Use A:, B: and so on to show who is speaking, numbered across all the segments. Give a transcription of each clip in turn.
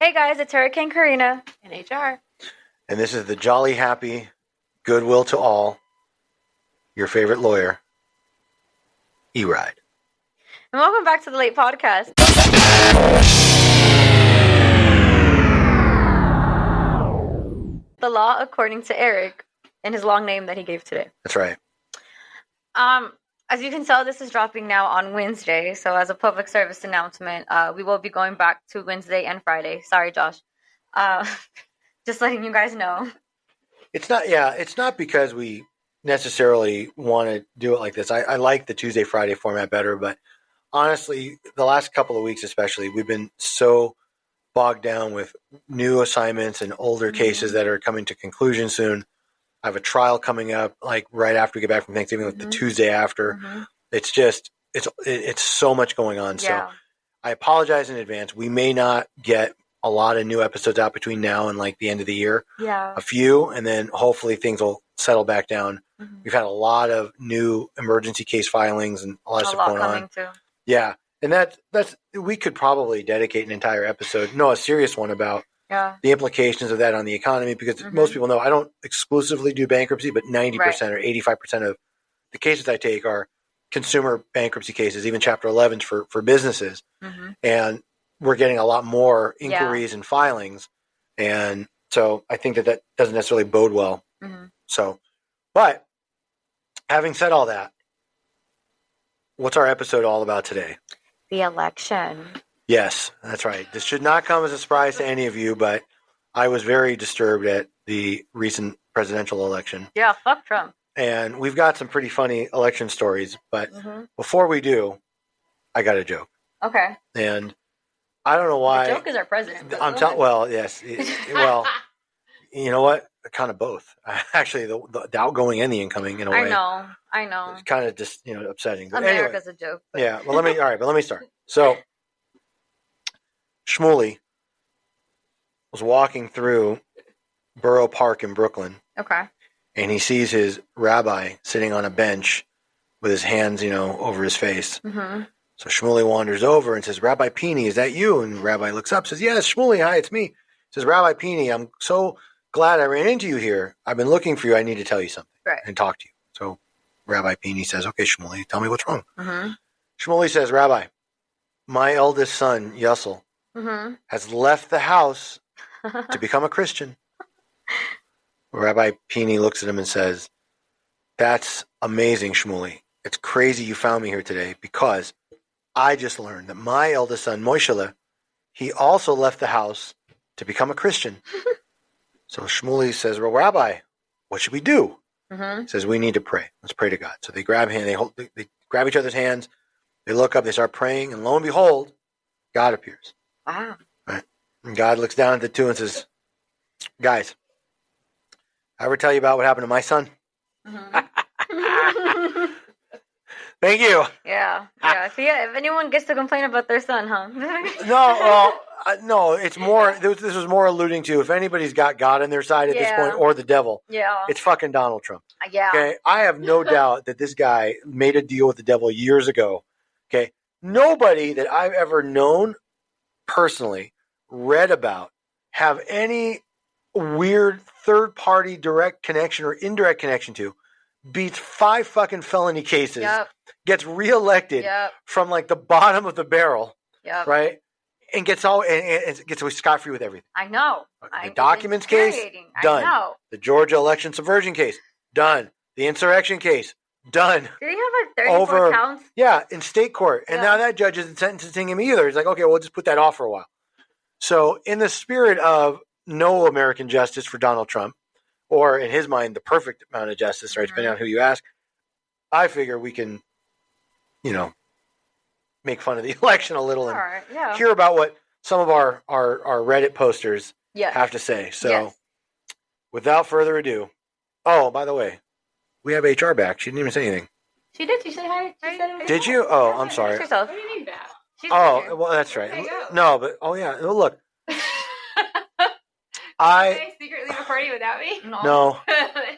A: Hey guys, it's Eric and Karina.
B: And HR.
C: And this is the jolly, happy, goodwill to all, your favorite lawyer, E-Ride.
A: And welcome back to the Late Podcast. The law according to Eric and his long name that he gave today.
C: That's right.
A: As you can tell, this is dropping now on Wednesday. So as a public service announcement, we will be going back to Wednesday and Friday. Sorry, Josh. Just letting you guys know.
C: It's not because we necessarily want to do it like this. I like the Tuesday, Friday format better, but honestly, the last couple of weeks especially, we've been so bogged down with new assignments and older cases that are coming to conclusion soon. I have a trial coming up like right after we get back from Thanksgiving, like the Tuesday after. It's just it's so much going on.
A: Yeah.
C: So I apologize in advance. We may not get a lot of new episodes out between now and like the end of the year.
A: Yeah.
C: A few, and then hopefully things will settle back down. We've had a lot of new emergency case filings and a lot of stuff going on.
A: Too.
C: Yeah. And that's we could probably dedicate an entire episode, a serious one about the implications of that on the economy, because most people know I don't exclusively do bankruptcy, but 90% or 85% of the cases I take are consumer bankruptcy cases, even Chapter 11s for businesses. And we're getting a lot more inquiries and filings. And so I think that doesn't necessarily bode well. So, but having said all that, what's our episode all about today?
A: The election.
C: Yes, that's right. This should not come as a surprise to any of you, but I was very disturbed at the recent presidential election.
A: Yeah, fuck Trump.
C: And we've got some pretty funny election stories, but before we do, I got a joke.
A: Okay.
C: And I don't know why.
A: The joke is our president.
C: Well, yes. Well, you know what? Kind of both. Actually, the outgoing and the incoming in a way.
A: I know.
C: It's kind of just, upsetting. But
A: America's
C: anyway,
A: a joke. But...
C: Yeah. Well, let me start. So, Shmuley was walking through Borough Park in Brooklyn.
A: Okay.
C: And he sees his rabbi sitting on a bench with his hands, over his face. So Shmuley wanders over and says, "Rabbi Peeny, is that you?" And the rabbi looks up, says, "Yes, Shmuley, hi, it's me." He says, "Rabbi Peeny, I'm so glad I ran into you here. I've been looking for you. I need to tell you something and talk to you." So Rabbi Peeny says, "Okay, Shmuley, tell me what's wrong." Shmuley says, "Rabbi, my eldest son, Yussel, has left the house to become a Christian." Rabbi Peeny looks at him and says, "That's amazing, Shmuley. It's crazy you found me here today, because I just learned that my eldest son, Moishele, he also left the house to become a Christian." So Shmuley says, "Well, Rabbi, what should we do?" He says, "We need to pray. Let's pray to God." So they grab they grab each other's hands, they look up, they start praying, and lo and behold, God appears.
A: Wow.
C: Right? And God looks down at the two and says, "Guys, I ever tell you about what happened to my son?" Thank you.
A: Yeah. So if anyone gets to complain about their son, huh?
C: No, it's more, this was more alluding to if anybody's got God on their side at this point, or the devil, it's fucking Donald Trump.
A: Yeah.
C: Okay. I have no doubt that this guy made a deal with the devil years ago. Okay. Nobody that I've ever known personally, read about, have any weird third party direct connection or indirect connection to, beats 5 fucking felony cases, gets reelected from like the bottom of the barrel, right? And gets away scot-free with everything.
A: I know.
C: The documents case, done.
A: I know.
C: The Georgia election subversion case, done. The insurrection case, done.
A: Did he have like 34 counts?
C: Yeah, in state court. And now that judge isn't sentencing him either. He's like, okay, we'll just put that off for a while. So in the spirit of no American justice for Donald Trump, or in his mind, the perfect amount of justice, right, depending on who you ask, I figure we can, make fun of the election a little and hear about what some of our Reddit posters have to say. So without further ado, by the way, we have HR back. She didn't even say anything.
A: She did. She said hi.
C: Did you? Oh, I'm sorry.
B: What do you mean that?
C: Well, that's right. No, but look.
B: I secretly have a party without me?
C: No.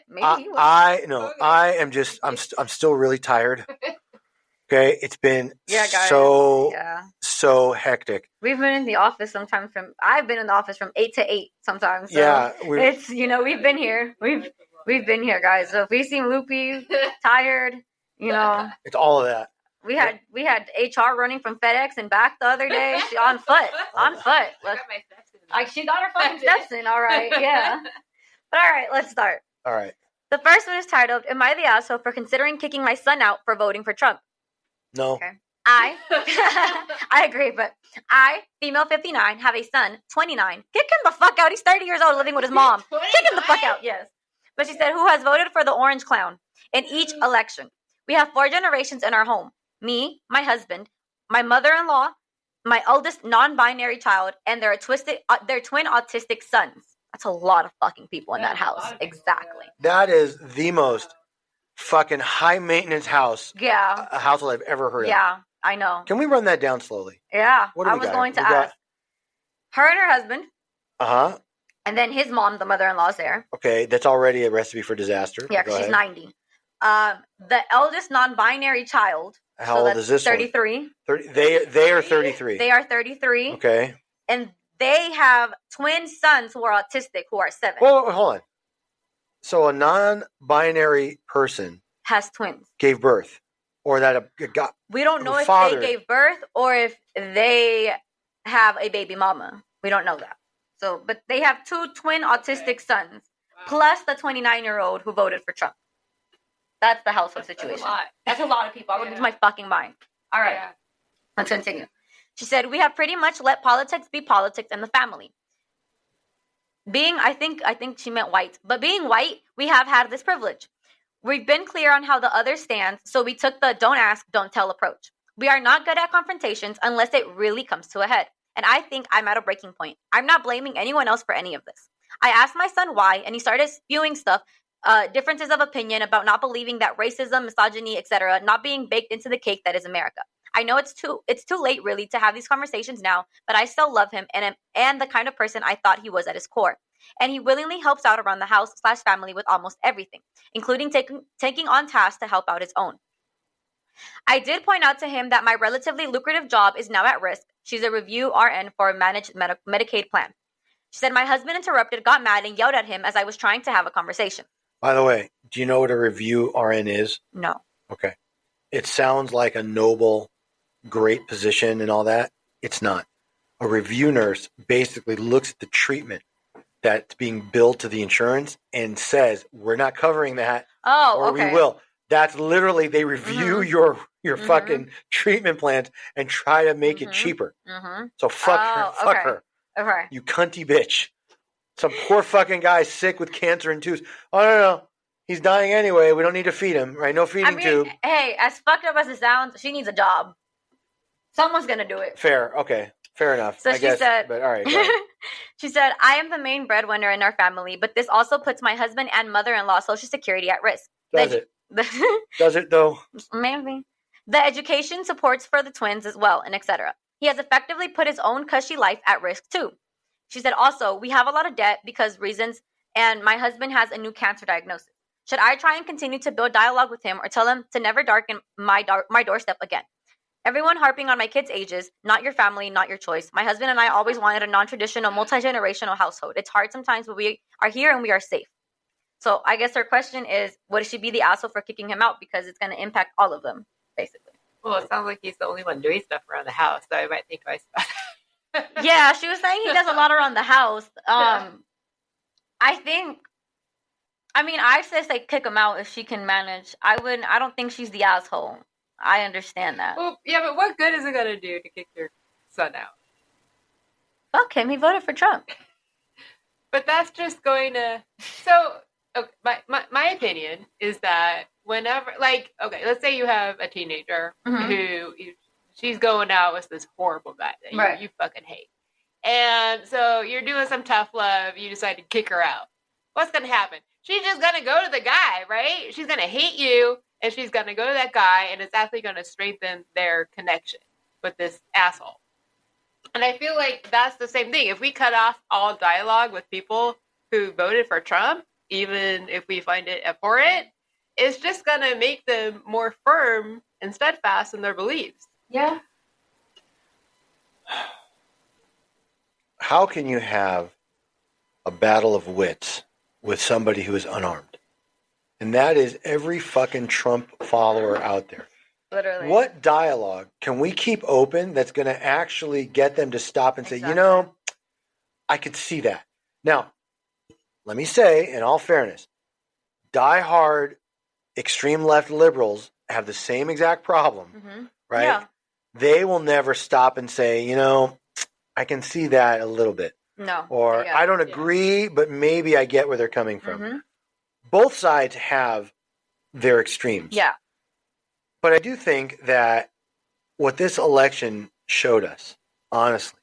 A: Maybe
C: I am just I'm still really tired. Okay, it's been
A: Yeah, guys.
C: so hectic.
A: We've been in the office sometimes I've been in the office from 8 to 8 sometimes. So
C: Yeah,
A: it's we've been here. We've been here, guys. So if we seem loopy, tired,
C: it's all of that.
A: we had HR running from FedEx and back the other day. She on foot. Look, like she got her fucking steps in. All right, yeah. But all right, let's start.
C: All right.
A: The first one is titled, "Am I the asshole for considering kicking my son out for voting for Trump?"
C: No.
A: Okay. I agree, but I, female 59, have a son, 29. Kick him the fuck out. He's 30 years old living with his mom. Kick him the fuck out, yes. But she said, who has voted for the orange clown in each election? We have 4 generations in our home. Me, my husband, my mother-in-law, my eldest non-binary child, and their twin autistic sons. That's a lot of fucking people in that house. Exactly.
C: That is the most fucking high maintenance house.
A: Yeah.
C: A household I've ever heard of.
A: Yeah, I know.
C: Can we run that down slowly?
A: Yeah.
C: What do
A: I
C: we
A: was
C: got?
A: going to ask. Her and her husband.
C: Uh-huh.
A: And then his mom, the mother-in-law's there.
C: Okay, that's already a recipe for disaster.
A: Yeah, because she's 90. The eldest non-binary child.
C: How old is this
A: 33.
C: 30, they are 33.
A: They are 33.
C: Okay.
A: And they have twin sons who are autistic, who are 7.
C: Well, hold on. So a non-binary person
A: has twins.
C: Gave birth. Or that got
A: We don't know if
C: father.
A: they gave birth or if they have a baby mama. We don't know that. So, but they have 2 twin autistic sons, plus the 29-year-old who voted for Trump. That's the household situation. That's a lot of people. I would lose my fucking mind. All right. Let's continue. She said, we have pretty much let politics be politics in the family. Being, I think she meant white, but being white, we have had this privilege. We've been clear on how the other stands, so we took the don't ask, don't tell approach. We are not good at confrontations unless it really comes to a head. And I think I'm at a breaking point. I'm not blaming anyone else for any of this. I asked my son why, and he started spewing stuff, differences of opinion about not believing that racism, misogyny, etc., not being baked into the cake that is America. I know it's too late really to have these conversations now, but I still love him and the kind of person I thought he was at his core. And he willingly helps out around the house/family with almost everything, including taking on tasks to help out his own. I did point out to him that my relatively lucrative job is now at risk. She's a review RN for a managed Medicaid plan. She said my husband interrupted, got mad, and yelled at him as I was trying to have a conversation.
C: By the way, do you know what a review RN is?
A: No.
C: Okay. It sounds like a noble, great position and all that. It's not. A review nurse basically looks at the treatment that's being billed to the insurance and says, we're not covering that.
A: Oh,
C: or
A: okay.
C: we will. That's literally, they review your fucking treatment plans and try to make it cheaper. So fuck her.
A: Okay.
C: You cunty bitch. Some poor fucking guy sick with cancer and tubes. Oh, no. He's dying anyway. We don't need to feed him, right? No feeding tube.
A: Hey, as fucked up as it sounds, she needs a job. Someone's going to do it.
C: Fair. Okay. Fair enough.
A: So she said,
C: but all right. Go ahead.
A: She said, I am the main breadwinner in our family, but this also puts my husband and mother-in-law Social Security at risk.
C: Does it? Does it, though?
A: Maybe. The education supports for the twins as well, and etc. He has effectively put his own cushy life at risk, too. She said, also, we have a lot of debt because reasons, and my husband has a new cancer diagnosis. Should I try and continue to build dialogue with him or tell him to never darken my doorstep again? Everyone harping on my kids' ages, not your family, not your choice. My husband and I always wanted a non-traditional, multi-generational household. It's hard sometimes, but we are here and we are safe. So I guess her question is, would she be the asshole for kicking him out because it's going to impact all of them, basically?
B: Well, it sounds like he's the only one doing stuff around the house, so I might think twice about it.
A: Yeah, she was saying he does a lot around the house. I say kick him out if she can manage. I don't think she's the asshole. I understand that.
B: Well, yeah, but what good is it going to do to kick your son out?
A: Fuck him. He voted for Trump.
B: But that's just going to... So, okay, my opinion is that whenever... Like, okay, let's say you have a teenager who... She's going out with this horrible guy that you fucking hate. And so you're doing some tough love. You decide to kick her out. What's going to happen? She's just going to go to the guy, right? She's going to hate you. And she's going to go to that guy, and it's actually going to strengthen their connection with this asshole. And I feel like that's the same thing. If we cut off all dialogue with people who voted for Trump, even if we find it abhorrent, it's just going to make them more firm and steadfast in their beliefs.
A: Yeah.
C: How can you have a battle of wits with somebody who is unarmed? And that is every fucking Trump follower out there.
A: Literally.
C: What dialogue can we keep open that's going to actually get them to stop and say,
A: Exactly.
C: you know, I could see that. Now, let me say, in all fairness, diehard extreme left liberals have the same exact problem, right?
A: Yeah.
C: They will never stop and say, you know, I can see that a little bit.
A: No.
C: Or
A: Yeah.
C: I don't agree, but maybe I get where they're coming from. Both sides have their extremes.
A: Yeah.
C: But I do think that what this election showed us, honestly,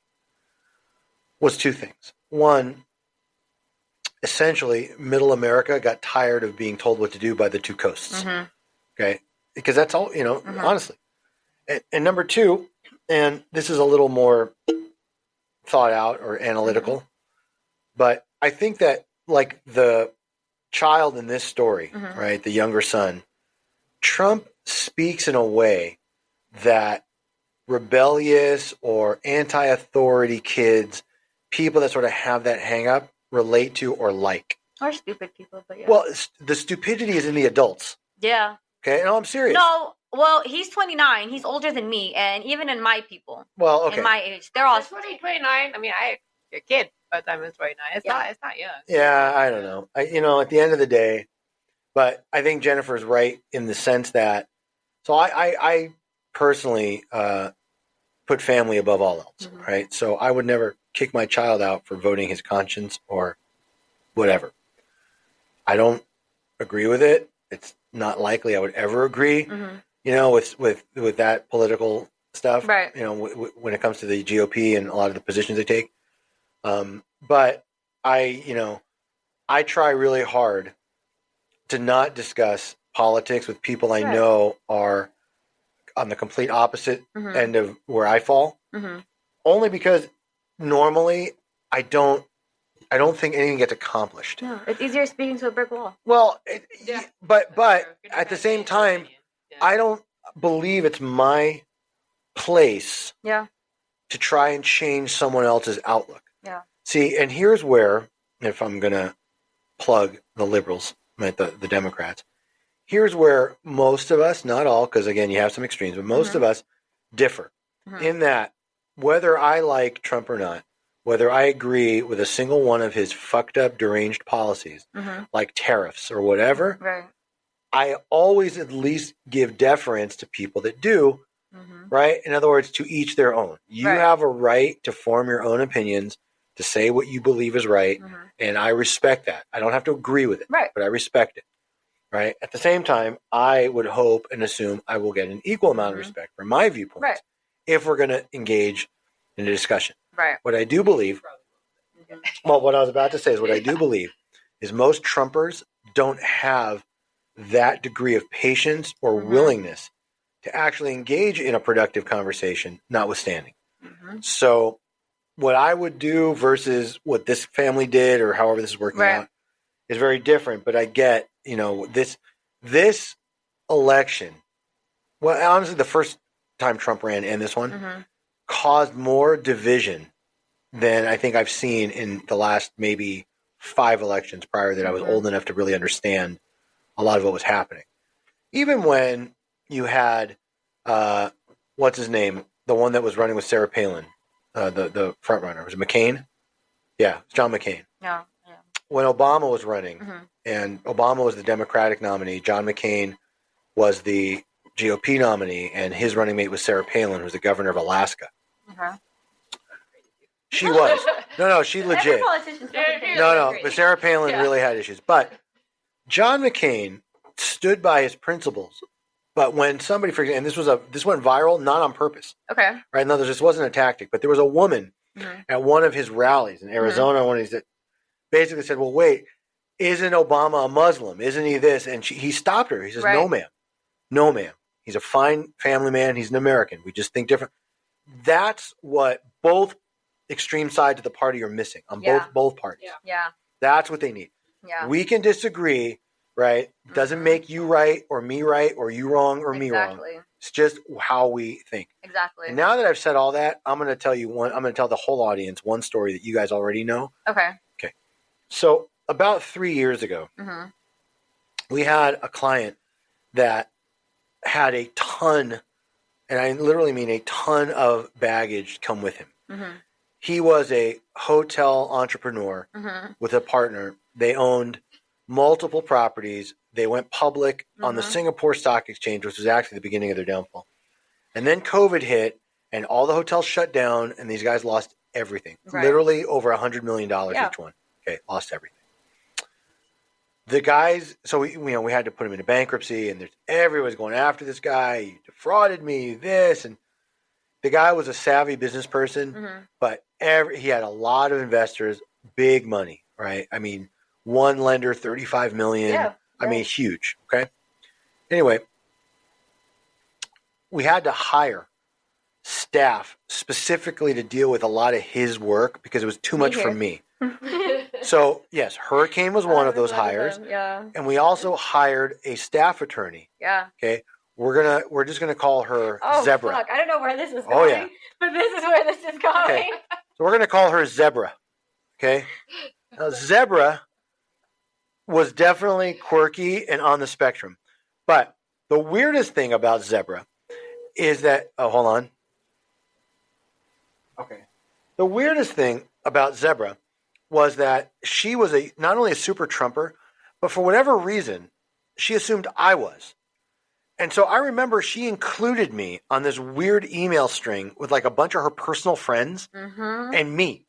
C: was two things. One, essentially, middle America got tired of being told what to do by the two coasts. Okay? Because that's all, you know, honestly. And number two, and this is a little more thought out or analytical, but I think that, like the child in this story, right, the younger son, Trump speaks in a way that rebellious or anti-authority kids, people that sort of have that hang up, relate to or like.
A: Or stupid people, but yeah.
C: Well, the stupidity is in the adults.
A: Yeah.
C: Okay? No, I'm serious.
A: No, well, he's 29. He's older than me, and even in my people,
C: Well, okay.
A: in my age, they're all
B: 29. I mean, you're a kid by the time it's 29. It's not young.
C: Yeah, I don't know. At the end of the day, but I think Jennifer's right in the sense that, so I personally put family above all else, right? So I would never kick my child out for voting his conscience or whatever. I don't agree with it. It's not likely I would ever agree, with that political stuff,
A: right?
C: When it comes to the GOP and a lot of the positions they take. But I try really hard to not discuss politics with people I know are on the complete opposite end of where I fall. Only because normally I don't think anything gets accomplished.
A: No, it's easier speaking to a brick wall.
C: Well, but at the same time, I don't believe it's my place to try and change someone else's outlook.
A: Yeah.
C: See, and here's where, if I'm going to plug the liberals, the Democrats, here's where most of us, not all, because again, you have some extremes, but most of us differ in that whether I like Trump or not, whether I agree with a single one of his fucked up, deranged policies, like tariffs or whatever, I always at least give deference to people that do, right? In other words, to each their own. You have a right to form your own opinions, to say what you believe is right, and I respect that. I don't have to agree with it, but I respect it, right? At the same time, I would hope and assume I will get an equal amount of respect for my viewpoints if we're going to engage in a discussion. What I do believe, well, what I was about to say is what I do believe is most Trumpers don't have that degree of patience or willingness to actually engage in a productive conversation, notwithstanding. So what I would do versus what this family did or however this is working out is very different. But I get, this election, well, honestly, the first time Trump ran and this one caused more division than I think I've seen in the last maybe 5 elections prior that I was old enough to really understand a lot of what was happening. Even when you had, what's his name? The one that was running with Sarah Palin, the front runner. Was it McCain? Yeah, it's John McCain.
A: Yeah.
C: When Obama was running, and Obama was the Democratic nominee, John McCain was the GOP nominee, and his running mate was Sarah Palin, who was the governor of Alaska. She was. No, she legit. No, but Sarah Palin really had issues. But John McCain stood by his principles. But when somebody, for example, and this went viral, not on purpose.
A: Okay.
C: Right? No, this wasn't a tactic. But there was a woman at one of his rallies in Arizona, one of these that basically said, well, wait, isn't Obama a Muslim? Isn't he this? And he stopped her. He says, no, ma'am. No, ma'am. He's a fine family man. He's an American. We just think different. That's what both extreme sides of the party are missing on both parties.
A: Yeah.
C: That's what they need.
A: Yeah.
C: We can disagree, right? Doesn't make you right or me right or you wrong or me wrong. It's just how we think.
A: Exactly.
C: And now that I've said all that, I'm going to tell you I'm going to tell the whole audience one story that you guys already know.
A: Okay.
C: So about 3 years ago, we had a client that had a ton, and I literally mean a ton of baggage come with him. He was a hotel entrepreneur with a partner. They owned multiple properties. They went public on the Singapore Stock Exchange, which was actually the beginning of their downfall. And then COVID hit, and all the hotels shut down, and these guys lost everything. Right. Literally over $100 million each one. Okay, lost everything. The guys, so we had to put him into bankruptcy, and everyone's going after this guy. He defrauded me, this, and the guy was a savvy business person, but he had a lot of investors, big money, right? I mean, one lender, $35 million. Yeah. I mean, huge. Okay. Anyway, we had to hire staff specifically to deal with a lot of his work because it was too much for me. So yes, Hurricane was one of those hires.
A: Yeah.
C: And we also hired a staff attorney.
A: Yeah.
C: Okay. We're just gonna call her Zebra.
A: Fuck. I don't know where this is going. But this is where this is going.
C: Okay. So we're gonna call her Zebra. Okay. Now, Zebra was definitely quirky and on the spectrum. But the weirdest thing about Zebra is that hold on. Okay. The weirdest thing about Zebra was that she was not only a super Trumper, but for whatever reason, she assumed I was. And so I remember she included me on this weird email string with like a bunch of her personal friends and me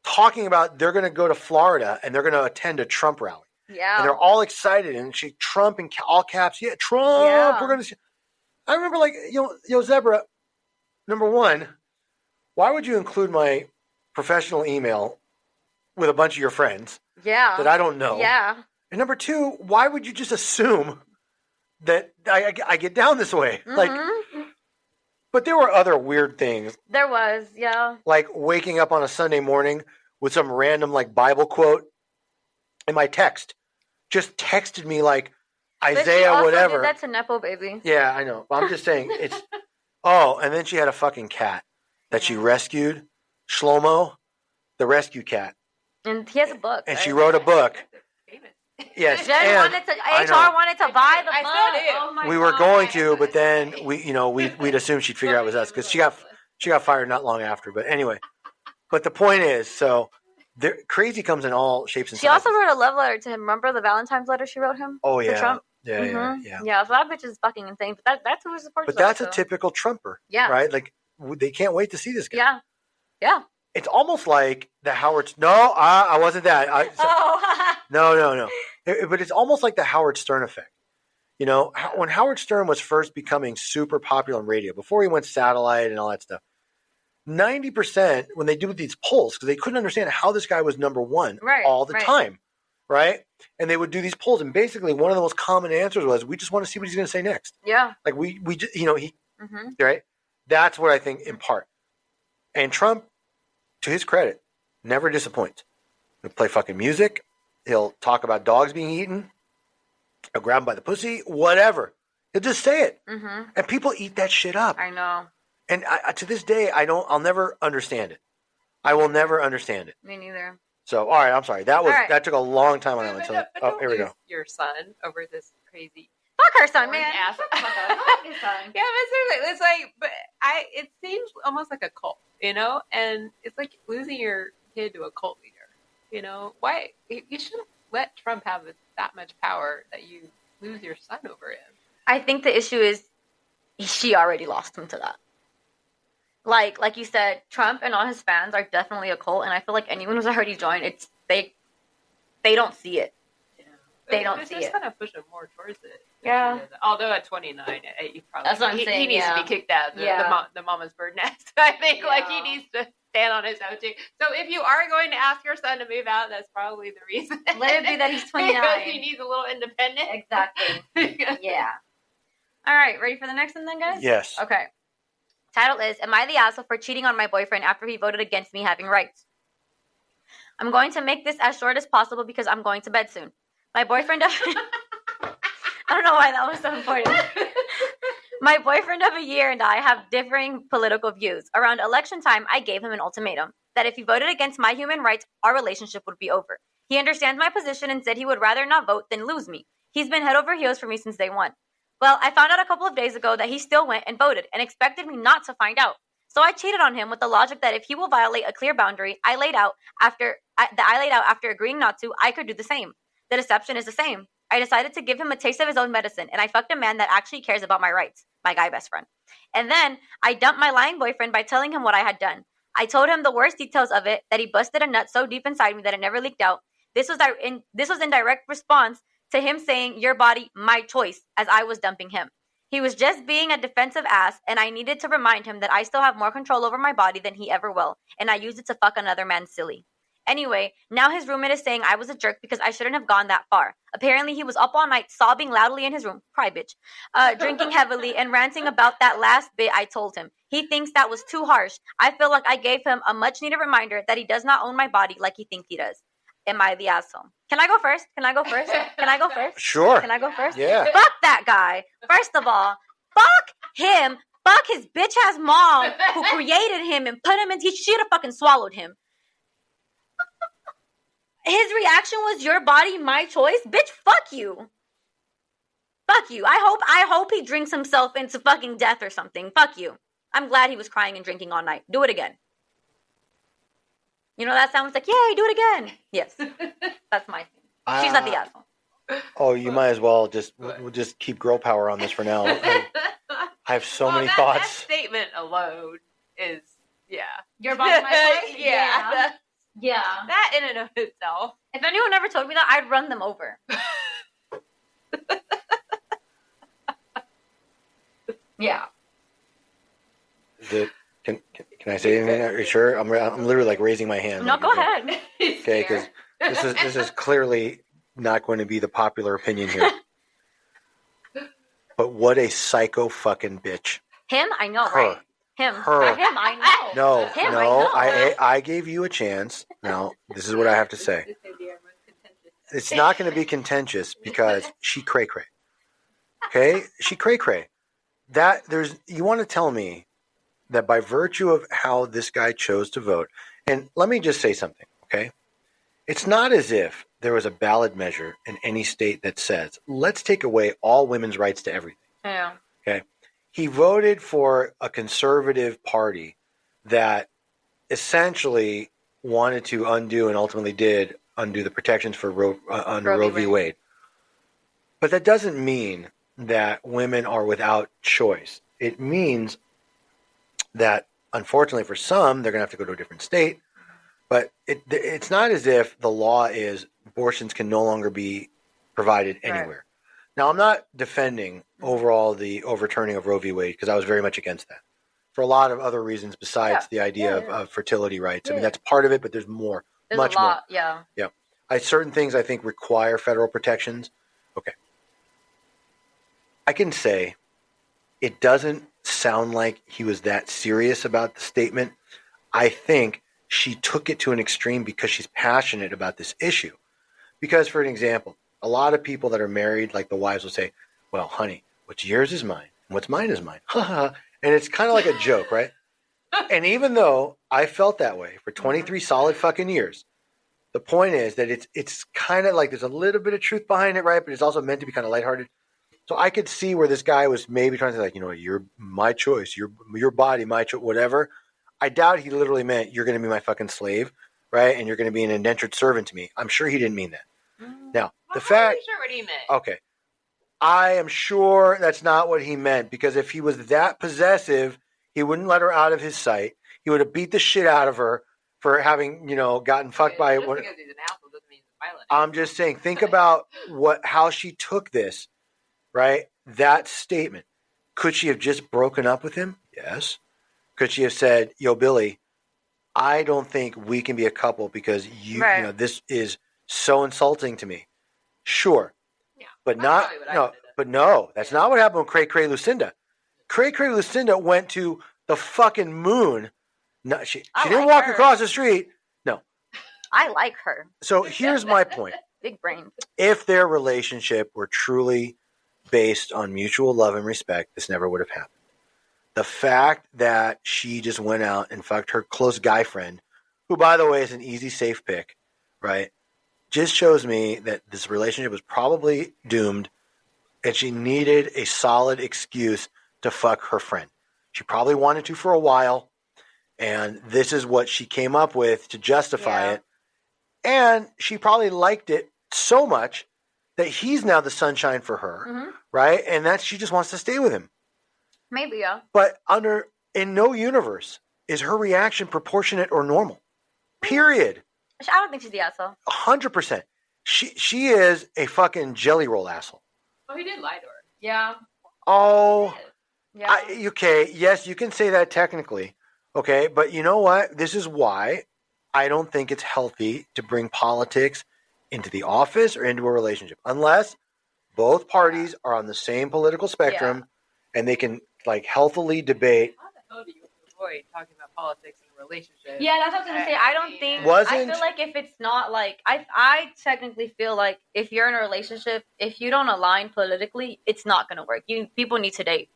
C: talking about they're going to go to Florida and they're going to attend a Trump rally.
A: Yeah.
C: And they're all excited. And Trump in all caps. Yeah, Trump. Yeah. We're going to see. I remember like, Zebra, number one, why would you include my professional email with a bunch of your friends that I don't know?
A: Yeah.
C: And number two, why would you just assume that I get down this way? Like, but there were other weird things.
A: There was, yeah.
C: Like waking up on a Sunday morning with some random like Bible quote in my text. Just texted me like Isaiah,
A: but she
C: whatever.
A: Did that to Nepo baby.
C: Yeah, I know. But I'm just saying it's. Oh, and then she had a fucking cat that she rescued, Shlomo, the rescue cat.
A: And he has a book.
C: And she wrote a book. Yes,
A: HR wanted to buy the book.
B: Oh my
C: we were going to, but then we'd assume she'd figure out it was us because she got fired not long after. But anyway, but the point is, so crazy comes in all shapes and sizes.
A: She also wrote a love letter to him. Remember the Valentine's letter she wrote him?
C: Oh yeah,
A: for Trump?
C: Yeah.
A: Yeah, so that bitch is fucking insane. But that's who supports.
C: But that's a typical Trumper.
A: Yeah.
C: Right. Like they can't wait to see this guy.
A: Yeah. Yeah.
C: It's almost like the Howard. No, I wasn't that. No. But it's almost like the Howard Stern effect. When Howard Stern was first becoming super popular on radio, before he went satellite and all that stuff, 90% when they do these polls, because they couldn't understand how this guy was number one all the time, right? And they would do these polls, and basically one of the most common answers was, "We just want to see what he's going to say next."
A: Yeah,
C: like we just, right? That's what I think in part. And Trump, to his credit, never disappoints. He'll play fucking music. He'll talk about dogs being eaten. He'll grab him by the pussy. Whatever. He'll just say it. And people eat that shit up.
A: I know.
C: And to this day, I'll never understand it. I will never understand it.
A: Me neither.
C: So, all right, I'm sorry. That took a long time on that one. So, here we go.
B: Your son over this crazy.
A: Fuck her son, man.
B: Ass.
A: Fuck his son.
B: Yeah, but seriously, it's like, it seems almost like a cult, and it's like losing your kid to a cult leader. Why you shouldn't let Trump have that much power that you lose your son over him. I
A: think the issue is she already lost him to that. Like you said, Trump and all his fans are definitely a cult, and I feel like anyone who's already joined, they don't see it. Yeah. They don't see it. It's just kind
B: of push him more towards it.
A: Yeah.
B: Although at 29, he probably
A: that's what I'm saying.
B: He needs to be kicked out the mama's bird nest. I think he needs to stand on his own too. So if you are going to ask your son to move out, that's probably the reason.
A: Let it be that he's 29.
B: Because he needs a little independence.
A: Exactly. Yeah. All right, ready for the next one then, guys?
C: Yes.
A: Okay. Title is, Am I the asshole for cheating on my boyfriend after he voted against me having rights? I'm going to make this as short as possible because I'm going to bed soon. My boyfriend... I don't know why that was so important. My boyfriend of a year and I have differing political views. Around election time, I gave him an ultimatum that if he voted against my human rights, our relationship would be over. He understands my position and said he would rather not vote than lose me. He's been head over heels for me since day one. Well, I found out a couple of days ago that he still went and voted and expected me not to find out. So I cheated on him with the logic that if he will violate a clear boundary I laid out after agreeing not to, I could do the same. The deception is the same. I decided to give him a taste of his own medicine, and I fucked a man that actually cares about my rights, my guy best friend. And then I dumped my lying boyfriend by telling him what I had done. I told him the worst details of it, that he busted a nut so deep inside me that it never leaked out. This was in direct response to him saying, your body, my choice, as I was dumping him. He was just being a defensive ass, and I needed to remind him that I still have more control over my body than he ever will, and I used it to fuck another man silly. Anyway, now his roommate is saying I was a jerk because I shouldn't have gone that far. Apparently, he was up all night sobbing loudly in his room, cry bitch, drinking heavily and ranting about that last bit I told him. He thinks that was too harsh. I feel like I gave him a much-needed reminder that he does not own my body like he thinks he does. Am I the asshole? Can I go first? Can I go first? Can I go first?
C: Sure.
A: Can I go first?
C: Yeah.
A: Fuck that guy. First of all, fuck him. Fuck his bitch-ass mom who created him and put him in. She should have fucking swallowed him. His reaction was, your body, my choice? Bitch, fuck you. Fuck you. I hope he drinks himself into fucking death or something. Fuck you. I'm glad he was crying and drinking all night. Do it again. You know that sounds like, yay, do it again. Yes. That's my thing. She's not the asshole.
C: Oh, you might as well we'll just keep girl power on this for now. I have so many thoughts.
B: That statement alone is, yeah.
A: Your body, my choice?
B: Yeah.
A: Yeah.
B: That in and of itself.
A: If anyone ever told me that, I'd run them over. Yeah.
C: Can I say anything? Are you sure? I'm literally like raising my hand.
A: No, go ahead.
C: Okay, because this is clearly not going to be the popular opinion here. But what a psycho fucking bitch.
A: Him? I know,
C: Her.
A: right? Him.
C: Her.
A: Him, I know.
C: No,
A: Him,
C: no.
A: I know.
C: I gave you a chance. Now, this is what I have to say. It's not going to be contentious because she cray-cray. Okay? She cray-cray. You want to tell me that by virtue of how this guy chose to vote, and let me just say something, okay? It's not as if there was a ballot measure in any state that says, let's take away all women's rights to everything.
A: Yeah.
C: Okay? He voted for a conservative party that essentially wanted to undo and ultimately did undo the protections for under Roe v. Wade. But that doesn't mean that women are without choice. It means that, unfortunately, for some, they're going to have to go to a different state. But it's not as if the law is abortions can no longer be provided anywhere. Right. Now, I'm not defending overall the overturning of Roe v. Wade because I was very much against that for a lot of other reasons besides the idea of fertility rights. I mean, that's part of it, but there's more.
A: There's
C: much
A: a lot,
C: more. Yeah. Certain things I think require federal protections. Okay. I can say it doesn't sound like he was that serious about the statement. I think she took it to an extreme because she's passionate about this issue. Because, for an example, a lot of people that are married, like the wives will say, well, honey, what's yours is mine, and what's mine is mine. And it's kind of like a joke, right? And even though I felt that way for 23 solid fucking years, the point is that it's kind of like there's a little bit of truth behind it, right? But it's also meant to be kind of lighthearted. So I could see where this guy was maybe trying to say, like, you know, you're my choice, your body, my choice, whatever. I doubt he literally meant you're going to be my fucking slave, right? And you're going to be an indentured servant to me. I'm sure he didn't mean that. Now, the fact...
B: I'm sure what he meant.
C: Okay. I am sure that's not what he meant, because if he was that possessive, he wouldn't let her out of his sight. He would have beat the shit out of her for having, you know, gotten fucked by...
B: Just because he's an asshole doesn't mean he's violent.
C: I'm just saying, think about how she took this, right? That statement. Could she have just broken up with him? Yes. Could she have said, yo, Billy, I don't think we can be a couple because you know, this is so insulting to me. Sure. Yeah. But no, that's not what happened with Cray Cray Lucinda. Cray Cray Lucinda went to the fucking moon. No, she didn't walk across the street. No.
A: I like her.
C: So here's my point.
A: Big brain.
C: If their relationship were truly based on mutual love and respect, this never would have happened. The fact that she just went out and fucked her close guy friend, who, by the way, is an easy, safe pick, right, just shows me that this relationship was probably doomed and she needed a solid excuse to fuck her friend. She probably wanted to for a while, and this is what she came up with to justify it. And she probably liked it so much that he's now the sunshine for her, right? And that she just wants to stay with him.
A: Maybe, yeah.
C: But in no universe is her reaction proportionate or normal. Period.
A: I don't think she's the asshole.
C: 100%. She is a fucking jelly roll asshole.
B: Oh, he did lie to her.
A: Yeah.
C: Oh.
A: Yeah.
C: Okay, yes, you can say that technically. Okay, but you know what? This is why I don't think it's healthy to bring politics into the office or into a relationship unless both parties are on the same political spectrum and they can like healthily debate.
B: How the hell do you avoid talking about politics in a relationship?
A: Yeah, that's what I was gonna say. I don't think.
C: Wasn't-
A: I feel like if it's not like I technically feel like if you're in a relationship, if you don't align politically, it's not gonna work. People need to date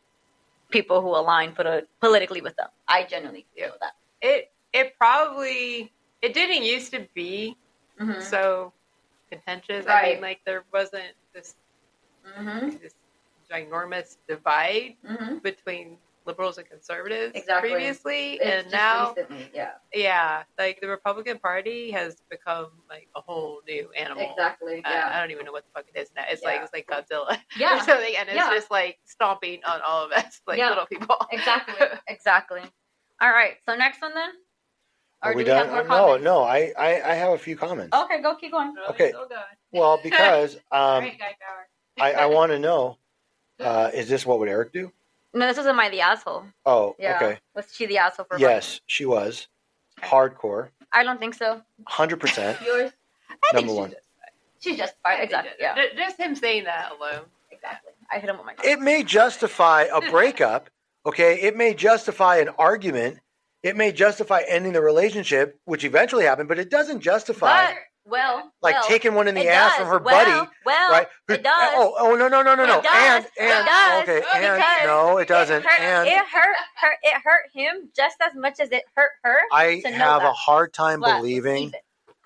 A: people who align politically with them. I genuinely feel that.
B: It didn't used to be so contentious.
A: Right.
B: I mean, like there wasn't this ginormous divide between liberals and conservatives previously,
A: It's
B: and
A: just
B: now,
A: recently,
B: like the Republican Party has become like a whole new animal.
A: Exactly.
B: I don't even know what the fuck it is now. It's like Godzilla
A: Yeah.
B: or something, and it's just like stomping on all of us, like little people.
A: Exactly. All right. So next one then. Or
C: Are we
A: do we have
C: done?
A: more comments?
C: No. I have a few comments.
A: Okay, keep going.
C: Okay.
B: So good.
C: Well, because
B: All right, guy power.
C: I want to know, is this what would Eric do?
A: No, this isn't the asshole.
C: Oh,
A: Yeah.
C: okay.
A: Was she the asshole for?
C: Yes, she was. Hardcore.
A: I don't think so.
C: 100%.
A: Yours?
B: I think
C: Number one.
A: She's justified. Exactly. Yeah.
B: Just him saying that alone.
A: Exactly. I hit him with my car.
C: It may justify a breakup, okay? It may justify an argument. It may justify ending the relationship, which eventually happened, but it doesn't justify taking one in the ass from her buddy, right?
A: It does.
C: Oh, no.
A: It does.
C: Okay, and no, it doesn't.
A: It hurt him just as much as it hurt her.
C: I
A: to know
C: have
A: that.
C: a hard time
A: But
C: believing.
A: even.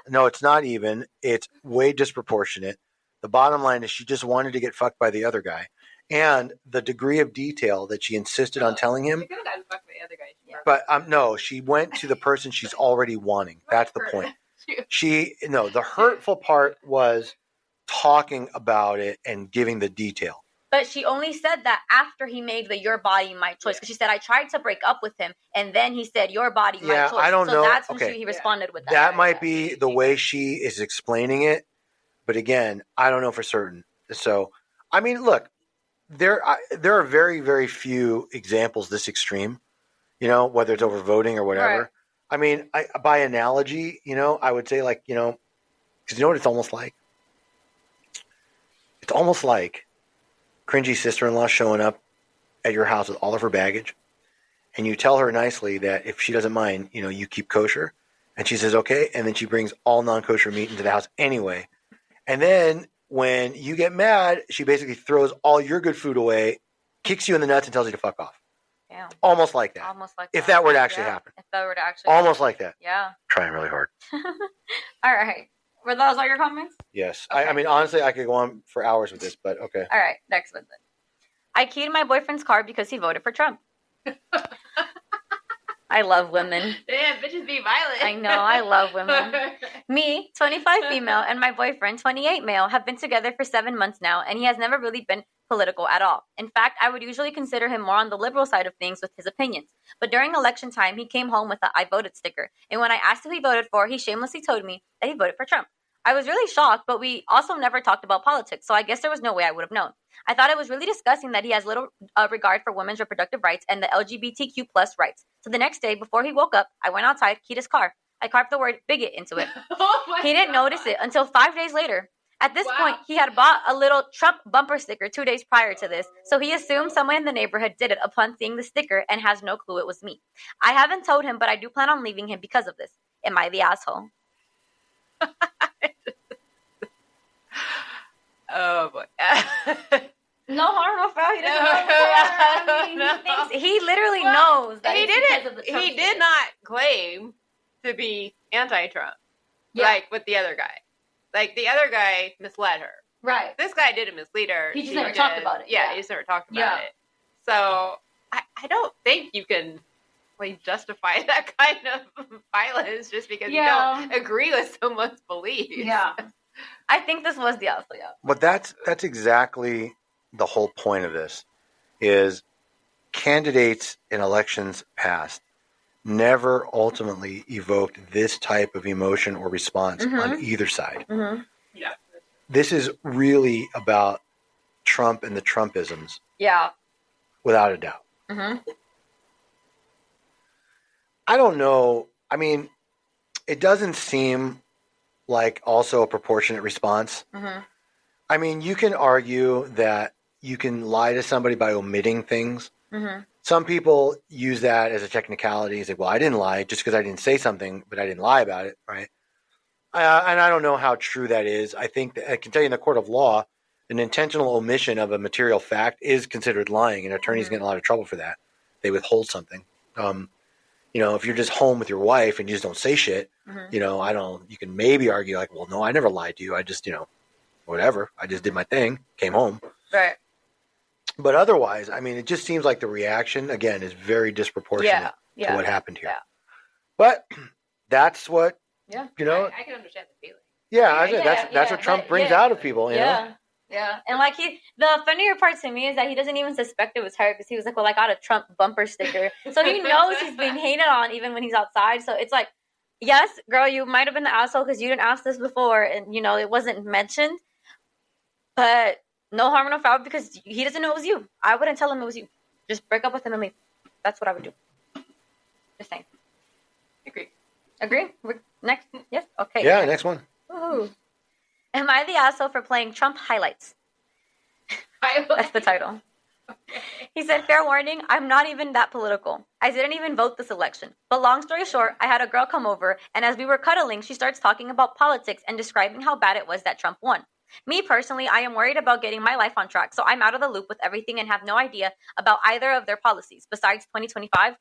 C: No, it's not even. It's way disproportionate. The bottom line is she just wanted to get fucked by the other guy. And the degree of detail that she insisted on telling him.
B: She could have gotten fucked by the other guy.
C: But no, she went to the person she's already wanting. That's the point. The hurtful part was talking about it and giving the detail.
A: But she only said that after he made the "your body, my choice." Because she said, "I tried to break up with him, and then he said, your body, my choice."
C: I don't know.
A: That's when he responded with that.
C: That might be the way she is explaining it. But again, I don't know for certain. So, I mean, look, there are very, very few examples this extreme, whether it's over voting or whatever.
A: Right.
C: I mean, by analogy, I would say because you know what it's almost like? It's almost like cringy sister-in-law showing up at your house with all of her baggage, and you tell her nicely that if she doesn't mind, you keep kosher, and she says, okay, and then she brings all non-kosher meat into the house anyway. And then when you get mad, she basically throws all your good food away, kicks you in the nuts, and tells you to fuck off.
A: Damn.
C: Almost like that.
A: Almost like
C: If that were to actually happen.
A: If that were to actually
C: Almost like that.
A: Yeah.
C: Trying really hard.
A: All right. Were those all your comments?
C: Yes.
A: Okay.
C: I mean, honestly, I could go on for hours with this, but okay.
A: All right. Next one then. I keyed my boyfriend's car because he voted for Trump. I love women.
B: Damn, bitches be violent.
A: I know, I love women. Me, 25 female, and my boyfriend, 28 male, have been together for 7 months now, and he has never really been political at all. In fact, I would usually consider him more on the liberal side of things with his opinions. But during election time, he came home with a "I voted" sticker, and when I asked who he voted for, he shamelessly told me that he voted for Trump. I was really shocked, but we also never talked about politics, so I guess there was no way I would have known. I thought it was really disgusting that he has little regard for women's reproductive rights and the LGBTQ plus rights. So the next day, before he woke up, I went outside, keyed his car. I carved the word bigot into it. He didn't notice it until 5 days later. At this point, he had bought a little Trump bumper sticker 2 days prior to this, so he assumed someone in the neighborhood did it upon seeing the sticker and has no clue it was me. I haven't told him, but I do plan on leaving him because of this. Am I the asshole?
B: Oh boy.
A: No he literally knows that
B: he
A: it's because of the Trump
B: He
A: shit.
B: did not claim to be anti-Trump,
A: Yeah.
B: like with the other guy. Like the other guy misled her.
A: Right.
B: This guy didn't mislead her.
A: He just never talked about it.
B: Yeah,
A: Yeah.
B: he just never talked about it. So I don't think you can justify that kind of violence just because you don't agree with someone's beliefs.
A: Yeah. I think this was the asshole. Yeah.
C: But that's exactly the whole point of this. Is candidates in elections past never ultimately evoked this type of emotion or response on either side.
A: Mm-hmm.
B: Yeah.
C: This is really about Trump and the Trumpisms.
A: Yeah.
C: Without a doubt.
A: Mm-hmm.
C: I don't know. I mean, it doesn't seem like also a proportionate response.
A: Mm-hmm.
C: I mean, you can argue that you can lie to somebody by omitting things.
A: Mm-hmm.
C: Some people use that as a technicality. It's like, well, I didn't lie just because I didn't say something, but I didn't lie about it, right? And I don't know how true that is. I think that I can tell you in the court of law, an intentional omission of a material fact is considered lying, and attorneys get in a lot of trouble for that. They withhold something. If you're just home with your wife and you just don't say shit, you can maybe argue like, well, no, I never lied to you. I just, whatever. I just did my thing, came home.
A: Right.
C: But otherwise, I mean, it just seems like the reaction, again, is very disproportionate to what happened here.
A: Yeah.
C: But that's what,
B: I can understand the feeling.
C: Yeah, that's what Trump brings out of people, you know?
A: Yeah. And like the funnier part to me is that he doesn't even suspect it was her because he was like, well, I got a Trump bumper sticker. So he knows he's being hated on even when he's outside. So it's like, yes, girl, you might have been the asshole because you didn't ask this before and, it wasn't mentioned. But no harm, no foul because he doesn't know it was you. I wouldn't tell him it was you. Just break up with him and leave. That's what I would do. Just saying. Agree? Next? Yes? Okay.
C: Yeah, next one.
A: Ooh. Am I the asshole for playing Trump highlights? That's the title. Okay. He said, fair warning, I'm not even that political. I didn't even vote this election. But long story short, I had a girl come over, and as we were cuddling, she starts talking about politics and describing how bad it was that Trump won. Me personally, I am worried about getting my life on track, so I'm out of the loop with everything and have no idea about either of their policies, besides 2025, ?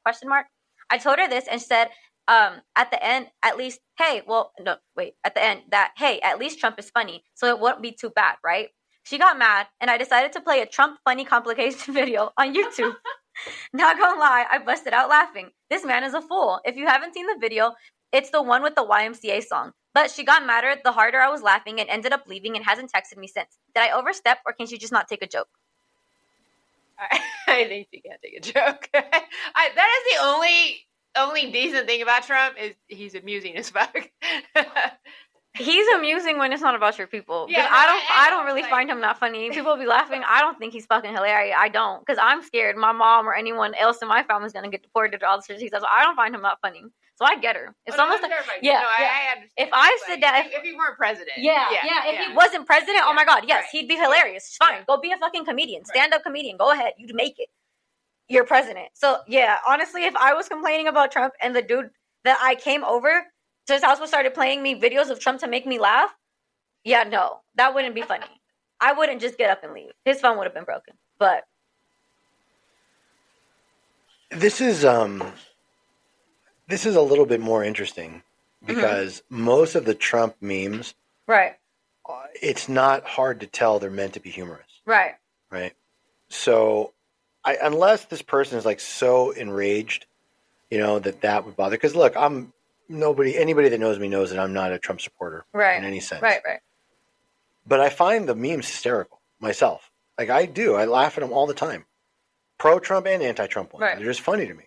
A: I told her this and said, at the end, at least, at least Trump is funny, so it won't be too bad, right? She got mad, and I decided to play a Trump funny complication video on YouTube. Not gonna lie, I busted out laughing. This man is a fool. If you haven't seen the video, it's the one with the YMCA song. But she got madder the harder I was laughing and ended up leaving and hasn't texted me since. Did I overstep, or can she just not take a joke?
B: I think she can't take a joke. That is the only decent thing about Trump is he's amusing as fuck.
A: He's amusing when it's not about your people.
B: Yeah,
A: I don't really find him that funny. People be laughing. I don't think he's fucking hilarious. I don't, because I'm scared my mom or anyone else in my family is gonna get deported or all this shit. So I don't find him that funny. So I get her. It's almost like
B: I understand.
A: If I sit down,
B: if he weren't president,
A: if he wasn't president, oh my god, yes, he'd be hilarious. It's fine. Go be a fucking comedian, stand-up comedian. Go ahead, you make it. You're president. So yeah, honestly, if I was complaining about Trump and the dude that I came over to his house started playing me videos of Trump to make me laugh, yeah, no, that wouldn't be funny. I wouldn't just get up and leave. His phone would have been broken. But
C: this is a little bit more interesting because most of the Trump memes,
A: right,
C: it's not hard to tell they're meant to be humorous.
A: Right.
C: So unless this person is like so enraged, that would bother. Because look, anybody that knows me knows that I'm not a Trump supporter in any sense.
A: Right.
C: But I find the memes hysterical myself. Like I do. I laugh at them all the time. Pro-Trump and anti-Trump ones. Right. They're just funny to me.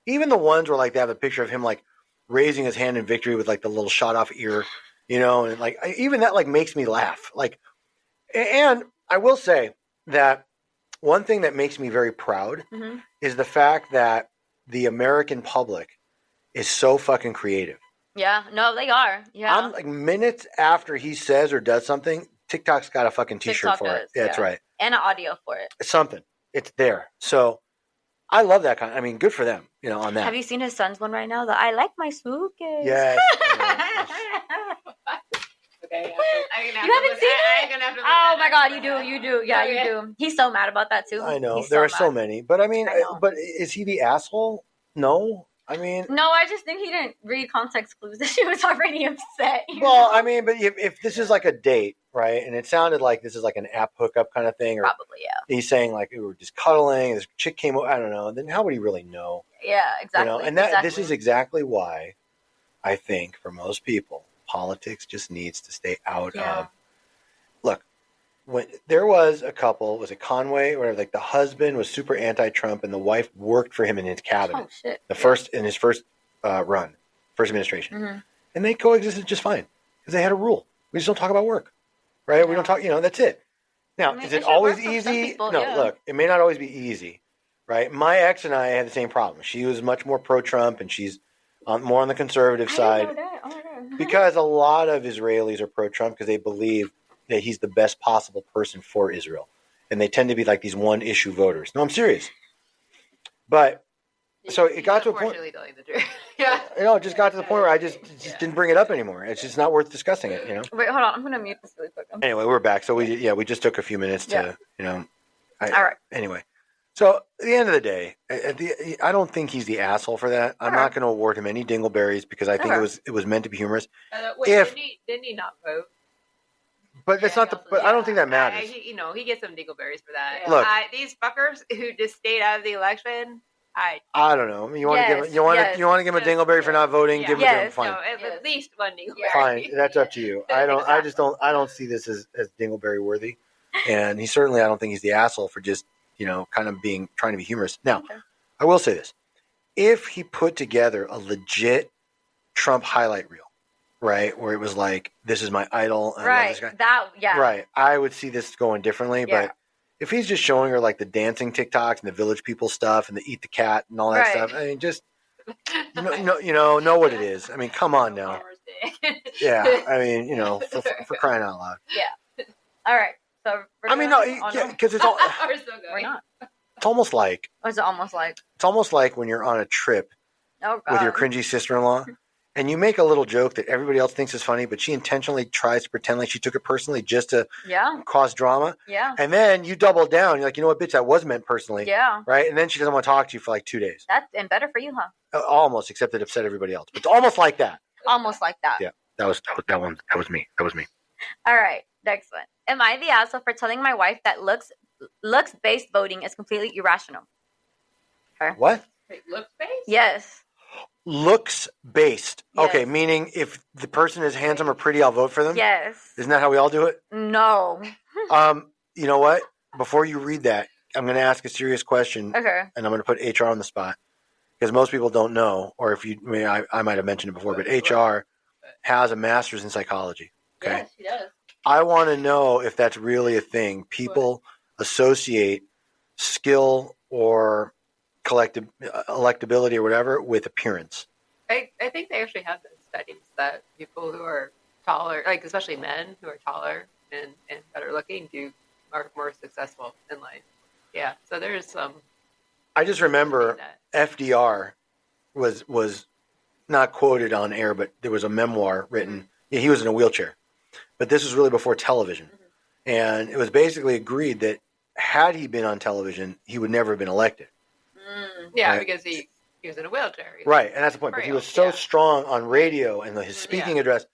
C: Even the ones where like they have a picture of him like raising his hand in victory with like the little shot off ear, and like even that like makes me laugh. Like, and I will say that one thing that makes me very proud is the fact that the American public is so fucking creative.
A: Yeah, no, they are. Yeah.
C: I'm like minutes after he says or does something, TikTok's got a fucking t-shirt
A: TikTok
C: for
A: does,
C: it. Yeah, that's right.
A: And an audio for it.
C: It's something. It's there. So I love that kind. I mean, good for them, on that.
A: Have you seen his son's one right now? I like my spooky.
C: Yes.
B: Okay.
A: You haven't seen it?
B: I'm gonna have to look
A: Oh
B: that
A: my
B: up.
A: God, you do. Yeah,
B: Okay.
A: you do. He's so mad about that too.
C: I know
A: He's
C: there are
A: mad.
C: so many, but I mean,
A: I know.
C: but is he the asshole? No, I mean,
A: No, I just think he didn't read context clues. She was already upset.
C: well, I mean, but if this is like a date, right? And it sounded like this is like an app hookup kind of thing, or
A: probably, yeah.
C: he's saying like we were just cuddling. This chick came over. I don't know. Then how would he really know?
A: Yeah, exactly.
C: You know, and this is exactly why I think for most people, politics just needs to stay out of. Look, when there was a couple, was it Conway, where like the husband was super anti-Trump and the wife worked for him in his cabinet,
A: Oh shit.
C: in his first first administration,
A: Mm-hmm.
C: and they coexisted just fine because they had a rule: we just don't talk about work, right? We
A: Yeah.
C: don't talk. That's it. Now,
A: I mean,
C: is
A: it
C: it
A: should
C: always
A: work for some
C: easy?
A: people,
C: No,
A: yeah.
C: look, it may not always be easy, right? My ex and I had the same problem. She was much more pro-Trump, and she's more on the conservative side.
A: I didn't know that. Oh my God.
C: Because a lot of Israelis are pro-Trump because they believe that he's the best possible person for Israel. And they tend to be like these one-issue voters. No, I'm serious. But, so it got to a point.
B: Unfortunately telling the truth. Yeah.
C: It just got to the point where I just didn't bring it up anymore. It's just not worth discussing it,
A: Wait, hold on. I'm gonna mute this really quick.
C: Anyway, we're back. So we just took a few minutes to,
A: All right.
C: Anyway. So at the end of the day, I don't think he's the asshole for that. I'm not going to award him any dingleberries because I think it was meant to be humorous.
B: Wait, didn't he not vote?
C: But that's not the. But I don't think that matters.
B: He gets some dingleberries for that.
C: Yeah. Look,
B: these fuckers who just stayed out of the election.
C: I don't know. You want to give you want to give him a dingleberry for not voting? Give him a fine.
B: No, at least one dingleberry.
C: Fine, that's up to you. I don't. I just don't. I don't see this as dingleberry worthy. And he certainly, I don't think he's the asshole for just kind of trying to be humorous. Now, I will say this: if he put together a legit Trump highlight reel, right, where it was like, "This is my idol," and I love this guy. Right, I would see this going differently. But if he's just showing her like the dancing TikToks and the Village People stuff and the Eat the Cat and all that stuff, I mean, just know what it is. I mean, come on now. Yeah, I mean, for crying out loud.
A: Yeah. All right. So
C: I mean, no, because it's all.
B: We're so good.
A: We're not.
C: It's almost like.
A: What's it almost like?
C: It's almost like when you're on a trip with your cringy sister-in-law, and you make a little joke that everybody else thinks is funny, but she intentionally tries to pretend like she took it personally just to cause drama.
A: Yeah.
C: And then you double down. You're like, you know what, bitch, that was meant personally.
A: Yeah.
C: Right. And then she doesn't want to talk to you for like 2 days.
A: And better for you, huh?
C: Almost, except it upset everybody else. But it's almost like that.
A: Almost like that.
C: Yeah. That was me.
A: All right. Next one. Am I the asshole for telling my wife that looks-based voting is completely irrational? Okay.
C: What?
B: Wait, looks-based?
A: Yes.
C: Looks-based.
A: Yes.
C: Okay, meaning if the person is handsome or pretty, I'll vote for them?
A: Yes.
C: Isn't that how we all do it?
A: No.
C: You know what? Before you read that, I'm going to ask a serious question.
A: Okay.
C: And I'm going to put HR on the spot. Because most people don't know, or I might have mentioned it before, but HR has a master's in psychology. Okay.
A: Yes, she does.
C: I want to know if that's really a thing. People associate skill or electability or whatever with appearance.
B: I think they actually have those studies that people who are taller, like especially men who are taller and better looking, are more successful in life. Yeah, so there's some.
C: I just remember FDR was not quoted on air, but there was a memoir written. Mm-hmm. Yeah, he was in a wheelchair. But this was really before television. Mm-hmm. And it was basically agreed that had he been on television, he would never have been elected.
B: Yeah,
C: right?
B: Because he was in a wheelchair.
C: Right, and that's the point. But he was so strong on radio and his speaking address,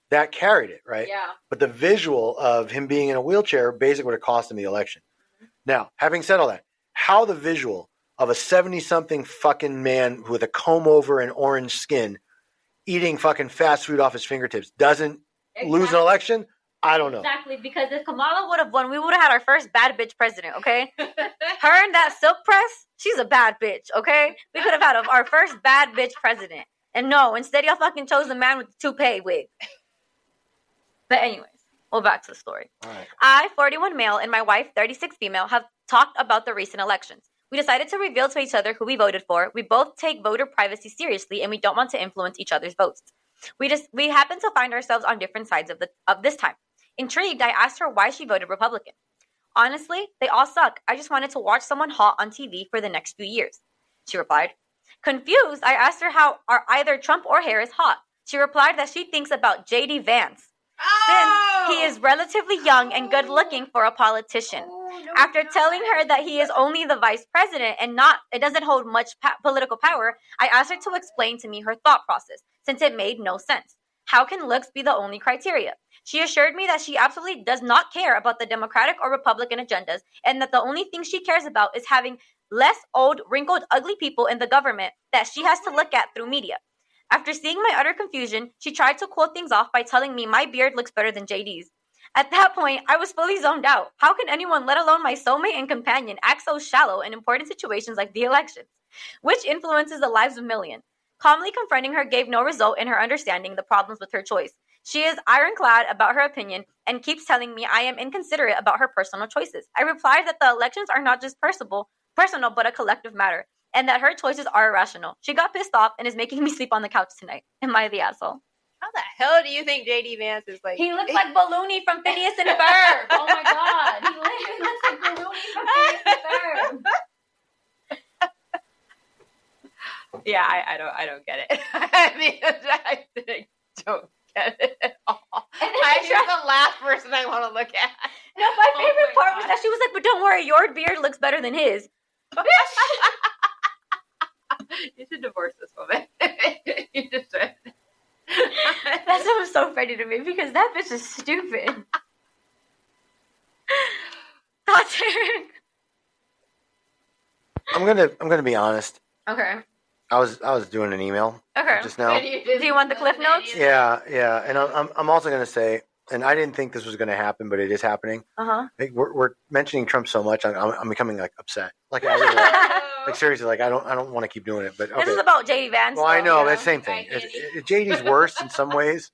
C: that carried it, right?
A: Yeah.
C: But the visual of him being in a wheelchair basically would have cost him the election. Mm-hmm. Now, having said all that, how the visual of a 70-something fucking man with a comb-over and orange skin eating fucking fast food off his fingertips doesn't lose an election? I don't know.
A: Exactly, because if Kamala would have won, we would have had our first bad bitch president, okay? Her and that silk press, she's a bad bitch, okay? We could have had our first bad bitch president. And no, instead y'all fucking chose the man with the toupee wig. But anyways, well, back to the story.
C: All right.
A: I, 41 male, and my wife, 36 female, have talked about the recent elections. We decided to reveal to each other who we voted for. We both take voter privacy seriously, and we don't want to influence each other's votes. We happen to find ourselves on different sides of this time. Intrigued, I asked her why she voted Republican. Honestly, they all suck. I just wanted to watch someone hot on TV for the next few years, she replied. Confused, I asked her how are either Trump or Harris hot. She replied that she thinks about J.D. Vance.
B: Oh!
A: since he is relatively young and good looking for a politician. After telling her that he is only the vice president and it doesn't hold much political power, I asked her to explain to me her thought process, since it made no sense. How can looks be the only criteria? She assured me that she absolutely does not care about the Democratic or Republican agendas, and that the only thing she cares about is having less old, wrinkled, ugly people in the government that she has to look at through media. After seeing my utter confusion, she tried to cool things off by telling me my beard looks better than JD's. At that point, I was fully zoned out. How can anyone, let alone my soulmate and companion, act so shallow in important situations like the elections, which influences the lives of millions? Calmly confronting her gave no result in her understanding the problems with her choice. She is ironclad about her opinion and keeps telling me I am inconsiderate about her personal choices. I replied that the elections are not just personal, but a collective matter, and that her choices are irrational. She got pissed off and is making me sleep on the couch tonight. Am I the asshole?
B: How the hell do you think JD Vance is like?
A: He looks like Balloony from Phineas and Ferb. Oh my god, he literally looks like Balloony from Phineas and Ferb.
B: Yeah, I don't get it. I mean, I don't get it at all. She's the last person I want to look at.
A: No, my favorite part was that she was like, "But don't worry, your beard looks better than his."
B: You should divorce this woman. You just should.
A: That sounds so funny to me because that bitch is stupid. Thoughts, Eric?
C: I'm gonna be honest.
A: Okay.
C: I was doing an email just now.
A: Do you want the cliff notes?
C: Yeah, and I'm also gonna say, and I didn't think this was gonna happen, but it is happening. We're mentioning Trump so much, I'm becoming like upset. Like I really, like seriously, like I don't want to keep doing it. But okay.
A: This is about JD Vance.
C: Well, I know that's the same thing. JD's worse in some ways,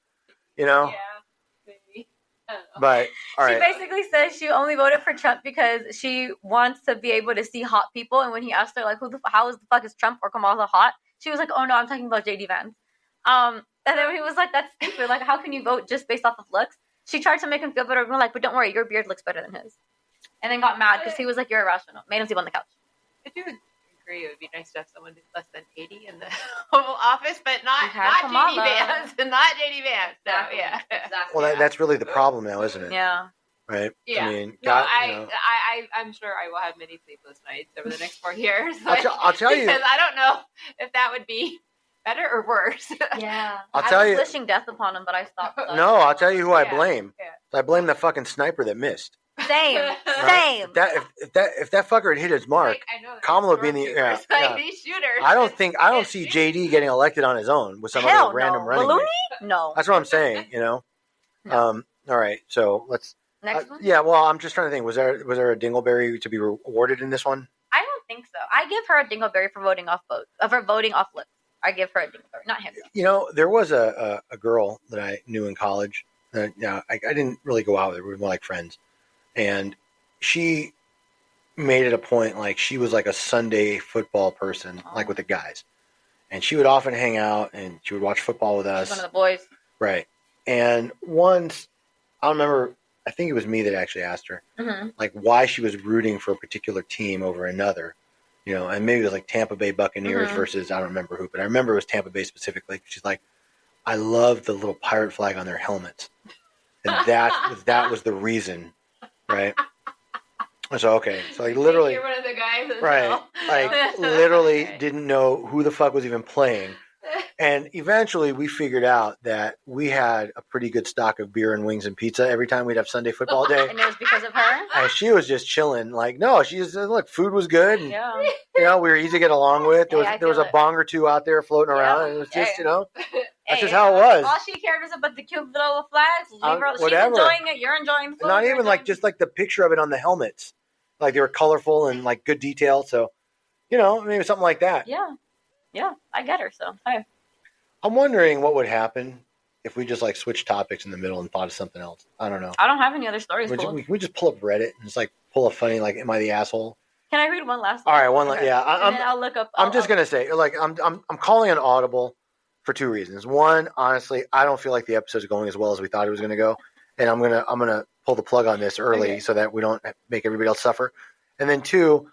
C: you know.
B: Yeah, maybe.
C: But all right.
A: She basically says she only voted for Trump because she wants to be able to see hot people. And when he asked her like, how the fuck is Trump or Kamala hot? She was like, oh no, I'm talking about JD Vance. And then he was like, that's stupid. Like, how can you vote just based off of looks? She tried to make him feel better. And we're like, but don't worry, your beard looks better than his. And then got mad because he was like, you're irrational. Made him sleep on the couch.
B: I do agree. It would be nice to have someone who's less than 80 in the Oval Office, but not JD Vance. Not JD Vance. So, yeah.
A: Exactly.
C: Well, that's really the problem now, isn't it?
A: Yeah.
C: Right?
B: Yeah.
C: I mean,
B: I'm sure I will have many sleepless nights over the next 4 years.
C: I'll tell you.
B: Because I don't know if that would be better or worse.
A: Yeah.
C: I'll tell you.
A: wishing death upon him, but I stopped.
C: No, I'll tell you who I
B: Yeah.
C: blame.
B: Yeah.
C: I blame the fucking sniper that missed.
A: Same.
C: Right? If that fucker had hit his mark,
B: Like, I know
C: Kamala would be in the
B: stormtroopers,
C: yeah.
B: these shooters.
C: I don't see JD getting elected on his own with some
A: Hell
C: other random
A: no.
C: running
A: Balloony?
C: mate.
A: No.
C: That's what I'm saying, you know.
A: No.
C: All right, so let's.
A: Next one?
C: Yeah, well, I'm just trying to think. Was there a dingleberry to be awarded in this one?
A: I don't think so. I give her a dingleberry for voting off looks. I give her a dingleberry, not him.
C: You know, there was a girl that I knew in college. I didn't really go out with her. We were more like friends, and she made it a point, like she was like a Sunday football person, like with the guys, and she would often hang out and she would watch football with us.
A: She's one of the boys.
C: Right. And once, I remember, I think it was me that actually asked her, like why she was rooting for a particular team over another, you know, and maybe it was like Tampa Bay Buccaneers versus, I don't remember who, but I remember it was Tampa Bay specifically. She's like, I love the little pirate flag on their helmets. And that was the reason, right? So, okay. So, like, literally.
B: You're one of the guys as
C: right.
B: well.
C: Like, literally
B: Okay.
C: didn't know who the fuck was even playing. And eventually we figured out that we had a pretty good stock of beer and wings and pizza every time we'd have Sunday football day.
A: And it was because of her?
C: And she was just chilling. Like, no, she just, look, food was good. And,
A: Yeah.
C: you know, we were easy to get along with. There was,
A: Hey, I
C: there was
A: feel
C: a
A: it.
C: bong or two out there floating
A: Yeah.
C: around. And it was just,
A: Hey.
C: you know, that's
A: Hey,
C: just how it was.
A: All she cared was about the cute little flags. Leave her. She's
C: whatever.
A: enjoying it. You're enjoying the food.
C: Not
A: you're
C: even like
A: enjoying-
C: just like the picture of it on the helmets. Like they were colorful and like good detail. So, you know, maybe something like that.
A: Yeah. Yeah. I get her. So, hey.
C: I'm wondering what would happen if we just like switched topics in the middle and thought of something else. I don't know.
A: I don't have any other stories.
C: We just pull up Reddit and just like pull a funny, like, am I the asshole?
A: Can I read one last
C: All
A: one?
C: right, one.
A: Okay.
C: Yeah,
A: And then I'll look up.
C: I'm just gonna say, like, I'm calling an audible for 2 reasons. One, honestly, I don't feel like the episode's going as well as we thought it was gonna go, and I'm gonna pull the plug on this early so that we don't make everybody else suffer. And then 2,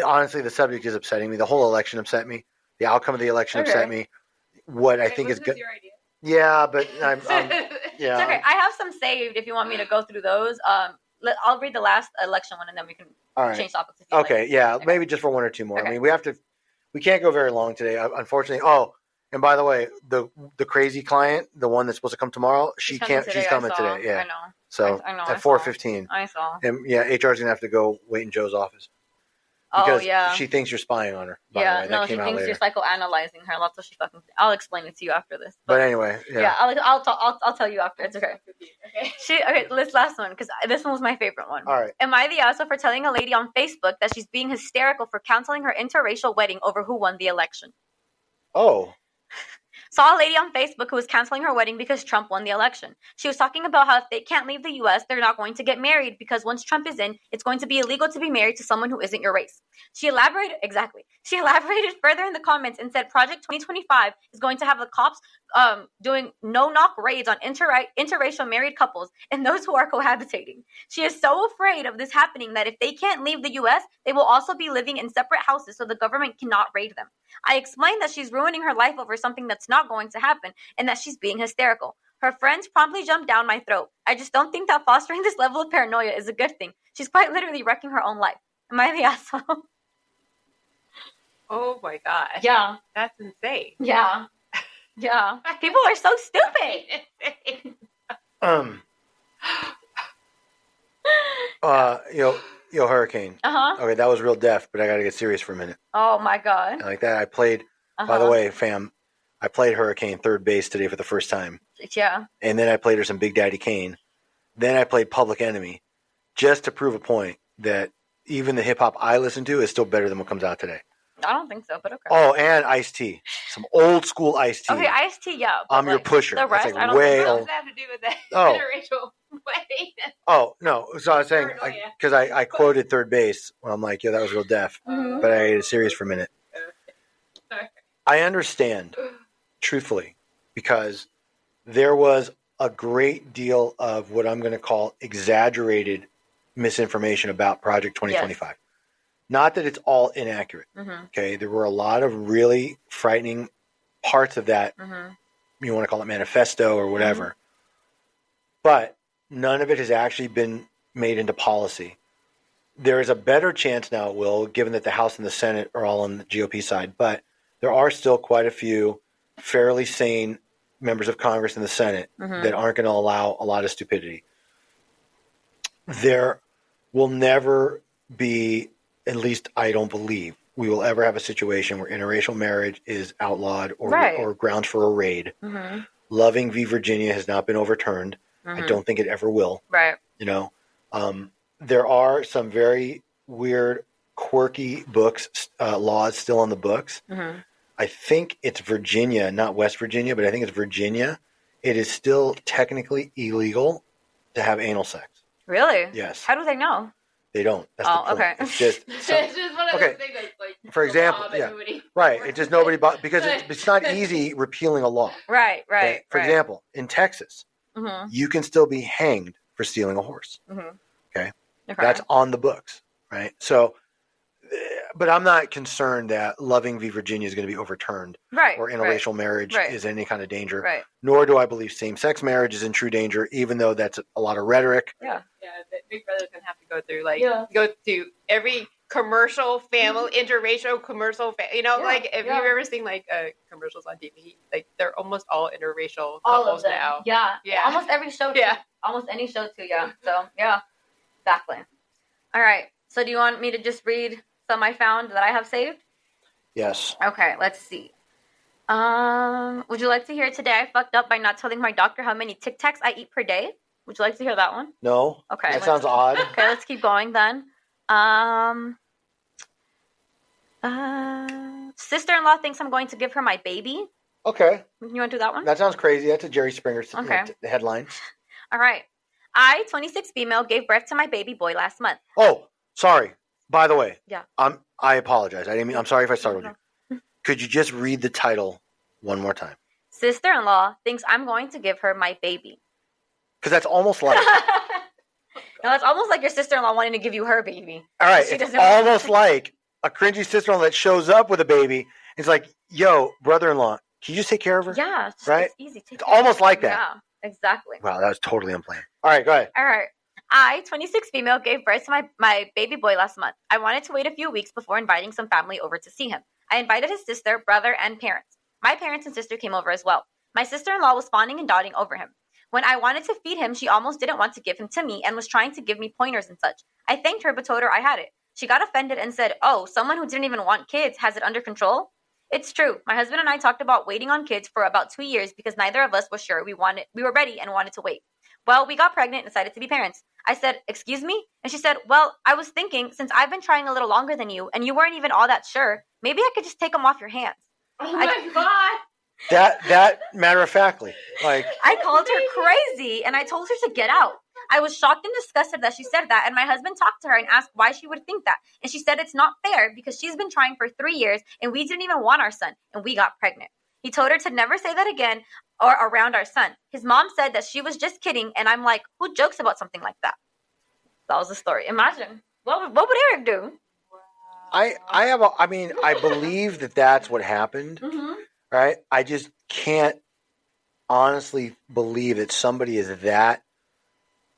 C: honestly, the subject is upsetting me. The whole election upset me. The outcome of the election upset me. What I think is good.
B: Your idea?
C: Yeah, but I'm Yeah.
A: It's okay. I have some saved if you want me to go through those. I'll read the last election one and then we can change topics. If you
C: Okay.
A: like.
C: Yeah. Maybe just for one or two more.
A: Okay.
C: I mean, we can't go very long today, unfortunately. Oh, and by the way, the crazy client, the one that's supposed to come tomorrow, she's coming today. Yeah.
A: I know.
C: So
A: I know.
C: at 4:15.
A: I saw.
C: And yeah, HR's gonna have to go wait in Joe's office. Because
A: yeah.
C: she thinks you're spying on her.
A: Yeah, no, she thinks you're psychoanalyzing her. That's what she fucking. I'll explain it to you after this.
C: But anyway, yeah.
A: I'll tell you after. It's okay. Okay. This last one because this one was my favorite one.
C: All right.
A: Am I the asshole for telling a lady on Facebook that she's being hysterical for canceling her interracial wedding over who won the election?
C: Oh.
A: Saw a lady on Facebook who was canceling her wedding because Trump won the election. She was talking about how if they can't leave the U.S., they're not going to get married because once Trump is in, it's going to be illegal to be married to someone who isn't your race. She elaborated further in the comments and said Project 2025 is going to have the cops doing no-knock raids on interracial married couples and those who are cohabitating. She is so afraid of this happening that if they can't leave the U.S., they will also be living in separate houses so the government cannot raid them. I explained that she's ruining her life over something that's not going to happen and that she's being hysterical. Her friends promptly jumped down my throat. I just don't think that fostering this level of paranoia is a good thing. She's quite literally wrecking her own life. Am I the asshole?
B: Oh my god.
A: Yeah.
B: That's insane.
A: Yeah. Yeah. People are so stupid.
C: Hurricane. Okay, that was real deaf, but I got to get serious for a minute.
A: Oh my god.
C: And like that, I played. By the way, fam, I played Hurricane third base today for the first time.
A: Yeah.
C: And then I played her some Big Daddy Kane. Then I played Public Enemy, just to prove a point that even the hip hop I listen to is still better than what comes out today.
A: I don't think so, but okay.
C: Oh, and Ice-T. Some old school Ice-T.
A: Okay, Ice-T, yeah.
C: I'm your pusher.
A: The rest,
C: like
A: I don't
C: way
A: think so.
B: What does that have to do with that interracial wedding?
C: Oh, no. So I was saying, because I quoted third base when I'm like, yeah, that was real deaf.
A: Mm-hmm.
C: But I ate it serious for a minute. I understand, truthfully, because there was a great deal of what I'm going to call exaggerated misinformation about Project 2025. Yes. Not that it's all inaccurate. Mm-hmm. Okay, there were a lot of really frightening parts of that. Mm-hmm. You want to call it manifesto or whatever. Mm-hmm. But none of it has actually been made into policy. There is a better chance now it will, given that the House and the Senate are all on the GOP side. But there are still quite a few fairly sane members of Congress and the Senate that aren't going to allow a lot of stupidity. There will never be, at least I don't believe, we will ever have a situation where interracial marriage is outlawed or grounds for a raid. Mm-hmm. Loving v. Virginia has not been overturned. Mm-hmm. I don't think it ever will.
A: Right.
C: There are some very weird, quirky laws still on the books. Mm-hmm. I think it's Virginia, not West Virginia, but I think it's Virginia. It is still technically illegal to have anal sex.
A: Really?
C: Yes.
A: How do they know?
C: They don't. That's the point.
A: Okay.
C: It's just
B: it's just one of those things that's like,
C: for example, right. It's just nobody because it's not easy repealing a law.
A: Right.
C: Okay? For example, in Texas, you can still be hanged for stealing a horse. Mm-hmm. Okay, that's on the books, right? So, but I'm not concerned that Loving v. Virginia is going to be overturned, or interracial marriage is in any kind of danger. Right. Nor do I believe same-sex marriage is in true danger, even though that's a lot of rhetoric.
B: Yeah. Big Brother's going to have to go through, go to every commercial family, interracial commercial, if you've ever seen, commercials on TV, they're almost all interracial couples now.
A: Yeah. Almost every show, too. Almost any show, too, yeah. So, yeah. Exactly. All right. So, do you want me to just read some I found that I have saved?
C: Yes.
A: Okay, let's see. Would you like to hear today I fucked up by not telling my doctor how many Tic Tacs I eat per day? Would you like to hear that one?
C: No.
A: Okay.
C: That sounds odd.
A: Okay, let's keep going then. Sister-in-law thinks I'm going to give her my baby.
C: Okay.
A: You want to do that one?
C: That sounds crazy. That's a Jerry Springer headline.
A: All right. I, 26 female, gave birth to my baby boy last month.
C: Oh, sorry. By the way.
A: Yeah.
C: I apologize. I'm sorry if I startled you. Could you just read the title one more time? Sister-in-law
A: thinks I'm going to give her my baby.
C: Because that's almost like...
A: No, it's almost like your sister-in-law wanting to give you her baby.
C: All right. It's almost like a cringy sister-in-law that shows up with a baby. It's like, yo, brother-in-law, can you just take care of her?
A: Yeah.
C: Right?
A: It's easy.
C: It's almost like that.
A: Yeah. Exactly.
C: Wow, that was totally unplanned. All right, go ahead.
A: All right. I, 26 female, gave birth to my baby boy last month. I wanted to wait a few weeks before inviting some family over to see him. I invited his sister, brother, and parents. My parents and sister came over as well. My sister-in-law was fawning and dotting over him. When I wanted to feed him, she almost didn't want to give him to me and was trying to give me pointers and such. I thanked her but told her I had it. She got offended and said, "Oh, someone who didn't even want kids has it under control?" It's true. My husband and I talked about waiting on kids for about 2 years because neither of us was sure we were ready and wanted to wait. Well, we got pregnant and decided to be parents. I said, "Excuse me?" And she said, "Well, I was thinking, since I've been trying a little longer than you and you weren't even all that sure, maybe I could just take them off your hands."
B: Oh my God.
C: That matter of factly, like
A: I called her crazy and I told her to get out. I was shocked and disgusted that she said that, and my husband talked to her and asked why she would think that. And she said it's not fair because she's been trying for 3 years and we didn't even want our son and we got pregnant. He told her to never say that again or around our son. His mom said that she was just kidding, and I'm like, who jokes about something like that? That was the story. Imagine. What would Eric do?
C: I believe that that's what happened.
A: Mm-hmm.
C: Right? I just can't honestly believe that somebody is that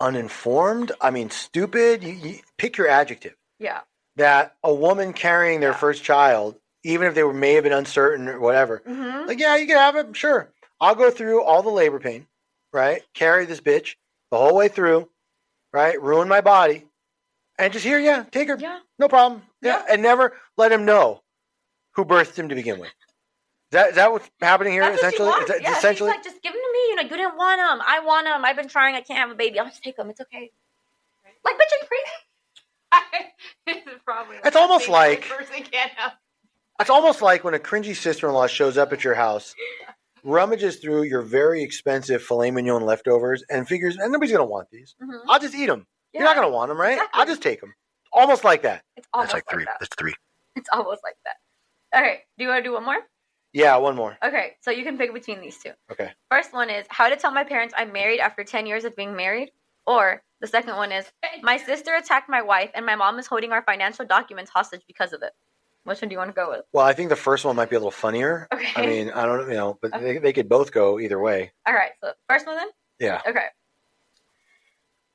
C: uninformed. I mean, stupid. You pick your adjective.
A: Yeah.
C: That a woman carrying their first child, even if they may have been uncertain or whatever, like, yeah, you can have it. Sure. I'll go through all the labor pain, right? Carry this bitch the whole way through, right? Ruin my body. And just here, yeah, take her.
A: Yeah.
C: No problem. Yeah. And never let him know who birthed him to begin with. Is that what's happening here?
A: That's
C: essentially,
A: what she wants. Yeah,
C: essentially,
A: she's like, just give them to me. You didn't want them. I want them. I've been trying. I can't have a baby. I'll just take them. It's okay. Like, bitch, are you crazy?
B: It's probably
C: It's almost like
B: person can't have.
C: it's almost like when a cringy sister-in-law shows up at your house, rummages through your very expensive filet mignon leftovers, and figures, and nobody's gonna want these. I'll just eat them.
A: Yeah.
C: You're not gonna want them, right?
A: Exactly.
C: I'll just take them. Almost like that.
A: It's almost
C: That's like
A: like
C: three.
A: that.
C: That's three.
A: It's almost like that. Okay. Do you want to do one more?
C: Yeah, one more.
A: Okay. So you can pick between these two.
C: Okay.
A: First one is how to tell my parents I'm married after 10 years of being married. Or the second one is my sister attacked my wife and my mom is holding our financial documents hostage because of it. Which one do you want to go with?
C: Well, I think the first one might be a little funnier.
A: Okay.
C: I mean, I don't know, but they could both go either way.
A: All right. So first one then?
C: Yeah.
A: Okay.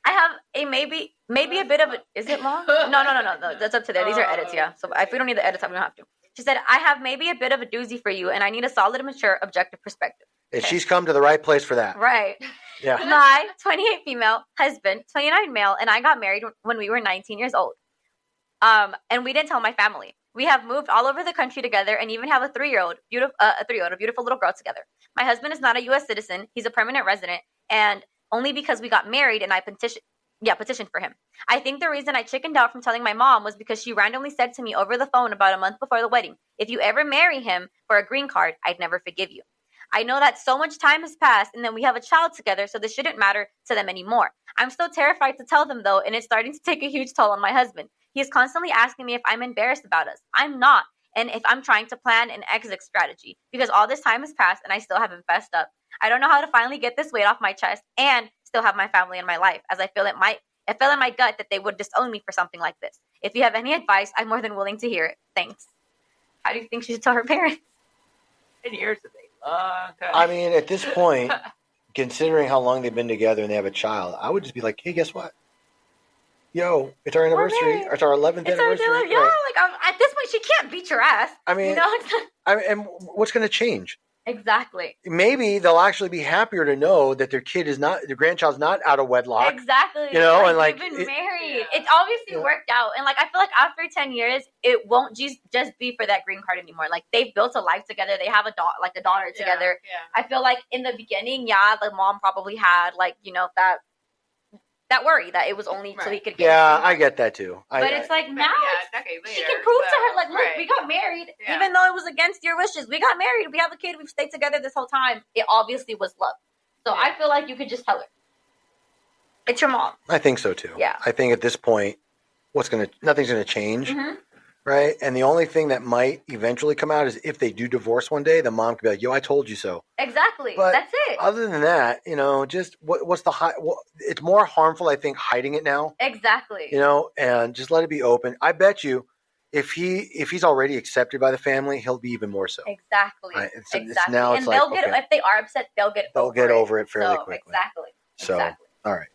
A: I have a maybe a bit of a... Is it long? No. That's up to them. These are edits, yeah. So if we don't need the edits, we don't have to. She said, I have maybe a bit of a doozy for you, and I need a solid, mature, objective perspective.
C: And she's come to the right place for that.
A: Right.
C: Yeah.
A: My 28 female husband, 29 male, and I got married when we were 19 years old. And we didn't tell my family. We have moved all over the country together and even have a beautiful little girl together. My husband is not a U.S. citizen. He's a permanent resident, and only because we got married and I petitioned for him. I think the reason I chickened out from telling my mom was because she randomly said to me over the phone about a month before the wedding, if you ever marry him for a green card, I'd never forgive you. I know that so much time has passed and then we have a child together, so this shouldn't matter to them anymore. I'm still terrified to tell them though, and it's starting to take a huge toll on my husband. He is constantly asking me if I'm embarrassed about us. I'm not. And if I'm trying to plan an exit strategy, because all this time has passed and I still haven't fessed up. I don't know how to finally get this weight off my chest and still have my family in my life, as I feel in my gut that they would disown me for something like this. If you have any advice, I'm more than willing to hear it. Thanks. How do you think she should tell her parents?
B: 10 years is a long time.
C: I mean, at this point, considering how long they've been together and they have a child, I would just be like, hey, guess what? Yo, it's our anniversary. It's our 11th anniversary.
A: Yeah, like at this point, she can't beat your ass.
C: I mean, and what's going to change?
A: Exactly.
C: Maybe they'll actually be happier to know that their grandchild's not out of wedlock.
A: Exactly.
C: You know, and like
A: they've been married. Yeah. It's obviously worked out, and like I feel like after 10 years, it won't just be for that green card anymore. Like they've built a life together. They have a daughter together. Yeah. I feel like in the beginning, the mom probably had that worry that it was only so he could get.
C: Yeah, I get that too.
A: But it's like now she can prove to her, like, look, we got married, even though it was against your wishes. We got married. We have a kid. We've stayed together this whole time. It obviously was love. So I feel like you could just tell her. It's your mom.
C: I think so too.
A: Yeah.
C: I think at this point, nothing's gonna change. Mm-hmm. Right? And the only thing that might eventually come out is if they do divorce one day, the mom could be like, yo, I told you so.
A: Exactly.
C: But
A: that's it.
C: Other than that, just what's it's more harmful, I think, hiding it now.
A: Exactly.
C: And just let it be open. I bet you if he's already accepted by the family, he'll be even more so.
A: Exactly.
C: It's now
A: and they'll get if they are upset, they'll get over it fairly quickly. Exactly.
C: So all right.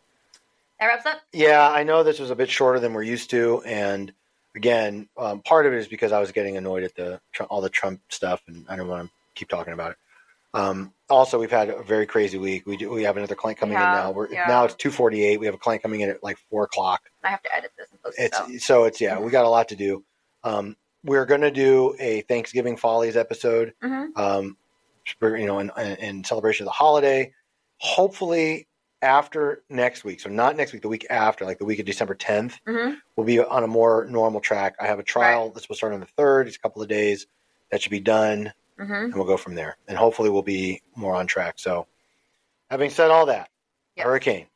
A: That wraps up.
C: Yeah, I know this was a bit shorter than we're used to, and again, part of it is because I was getting annoyed at all the Trump stuff, and I don't want to keep talking about it. Also, we've had a very crazy week. We have another client coming in now. Now it's 2:48. We have a client coming in at like 4:00.
A: I have to edit this and post it.
C: We got a lot to do. We're going to do a Thanksgiving Follies episode, in celebration of the holiday. Hopefully after next week, so not next week, the week after, like the week of December 10th, we'll be on a more normal track. I have a trial that's supposed to start on the 3rd. It's a couple of days. That should be done, and we'll go from there. And hopefully we'll be more on track. So having said all that, Hurricane,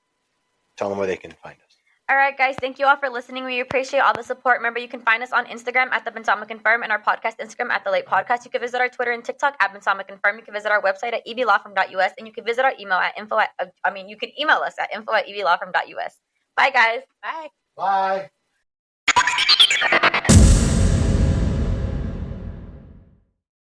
C: tell them where they can find us.
A: All right, guys. Thank you all for listening. We appreciate all the support. Remember, you can find us on Instagram at The Bensama Confirm and our podcast Instagram at The Late Podcast. You can visit our Twitter and TikTok at Bensama Confirm. You can visit our website at eblawfirm.us, and you can visit our email at you can email us at info@eblawfirm.us. Bye, guys.
B: Bye.
C: Bye.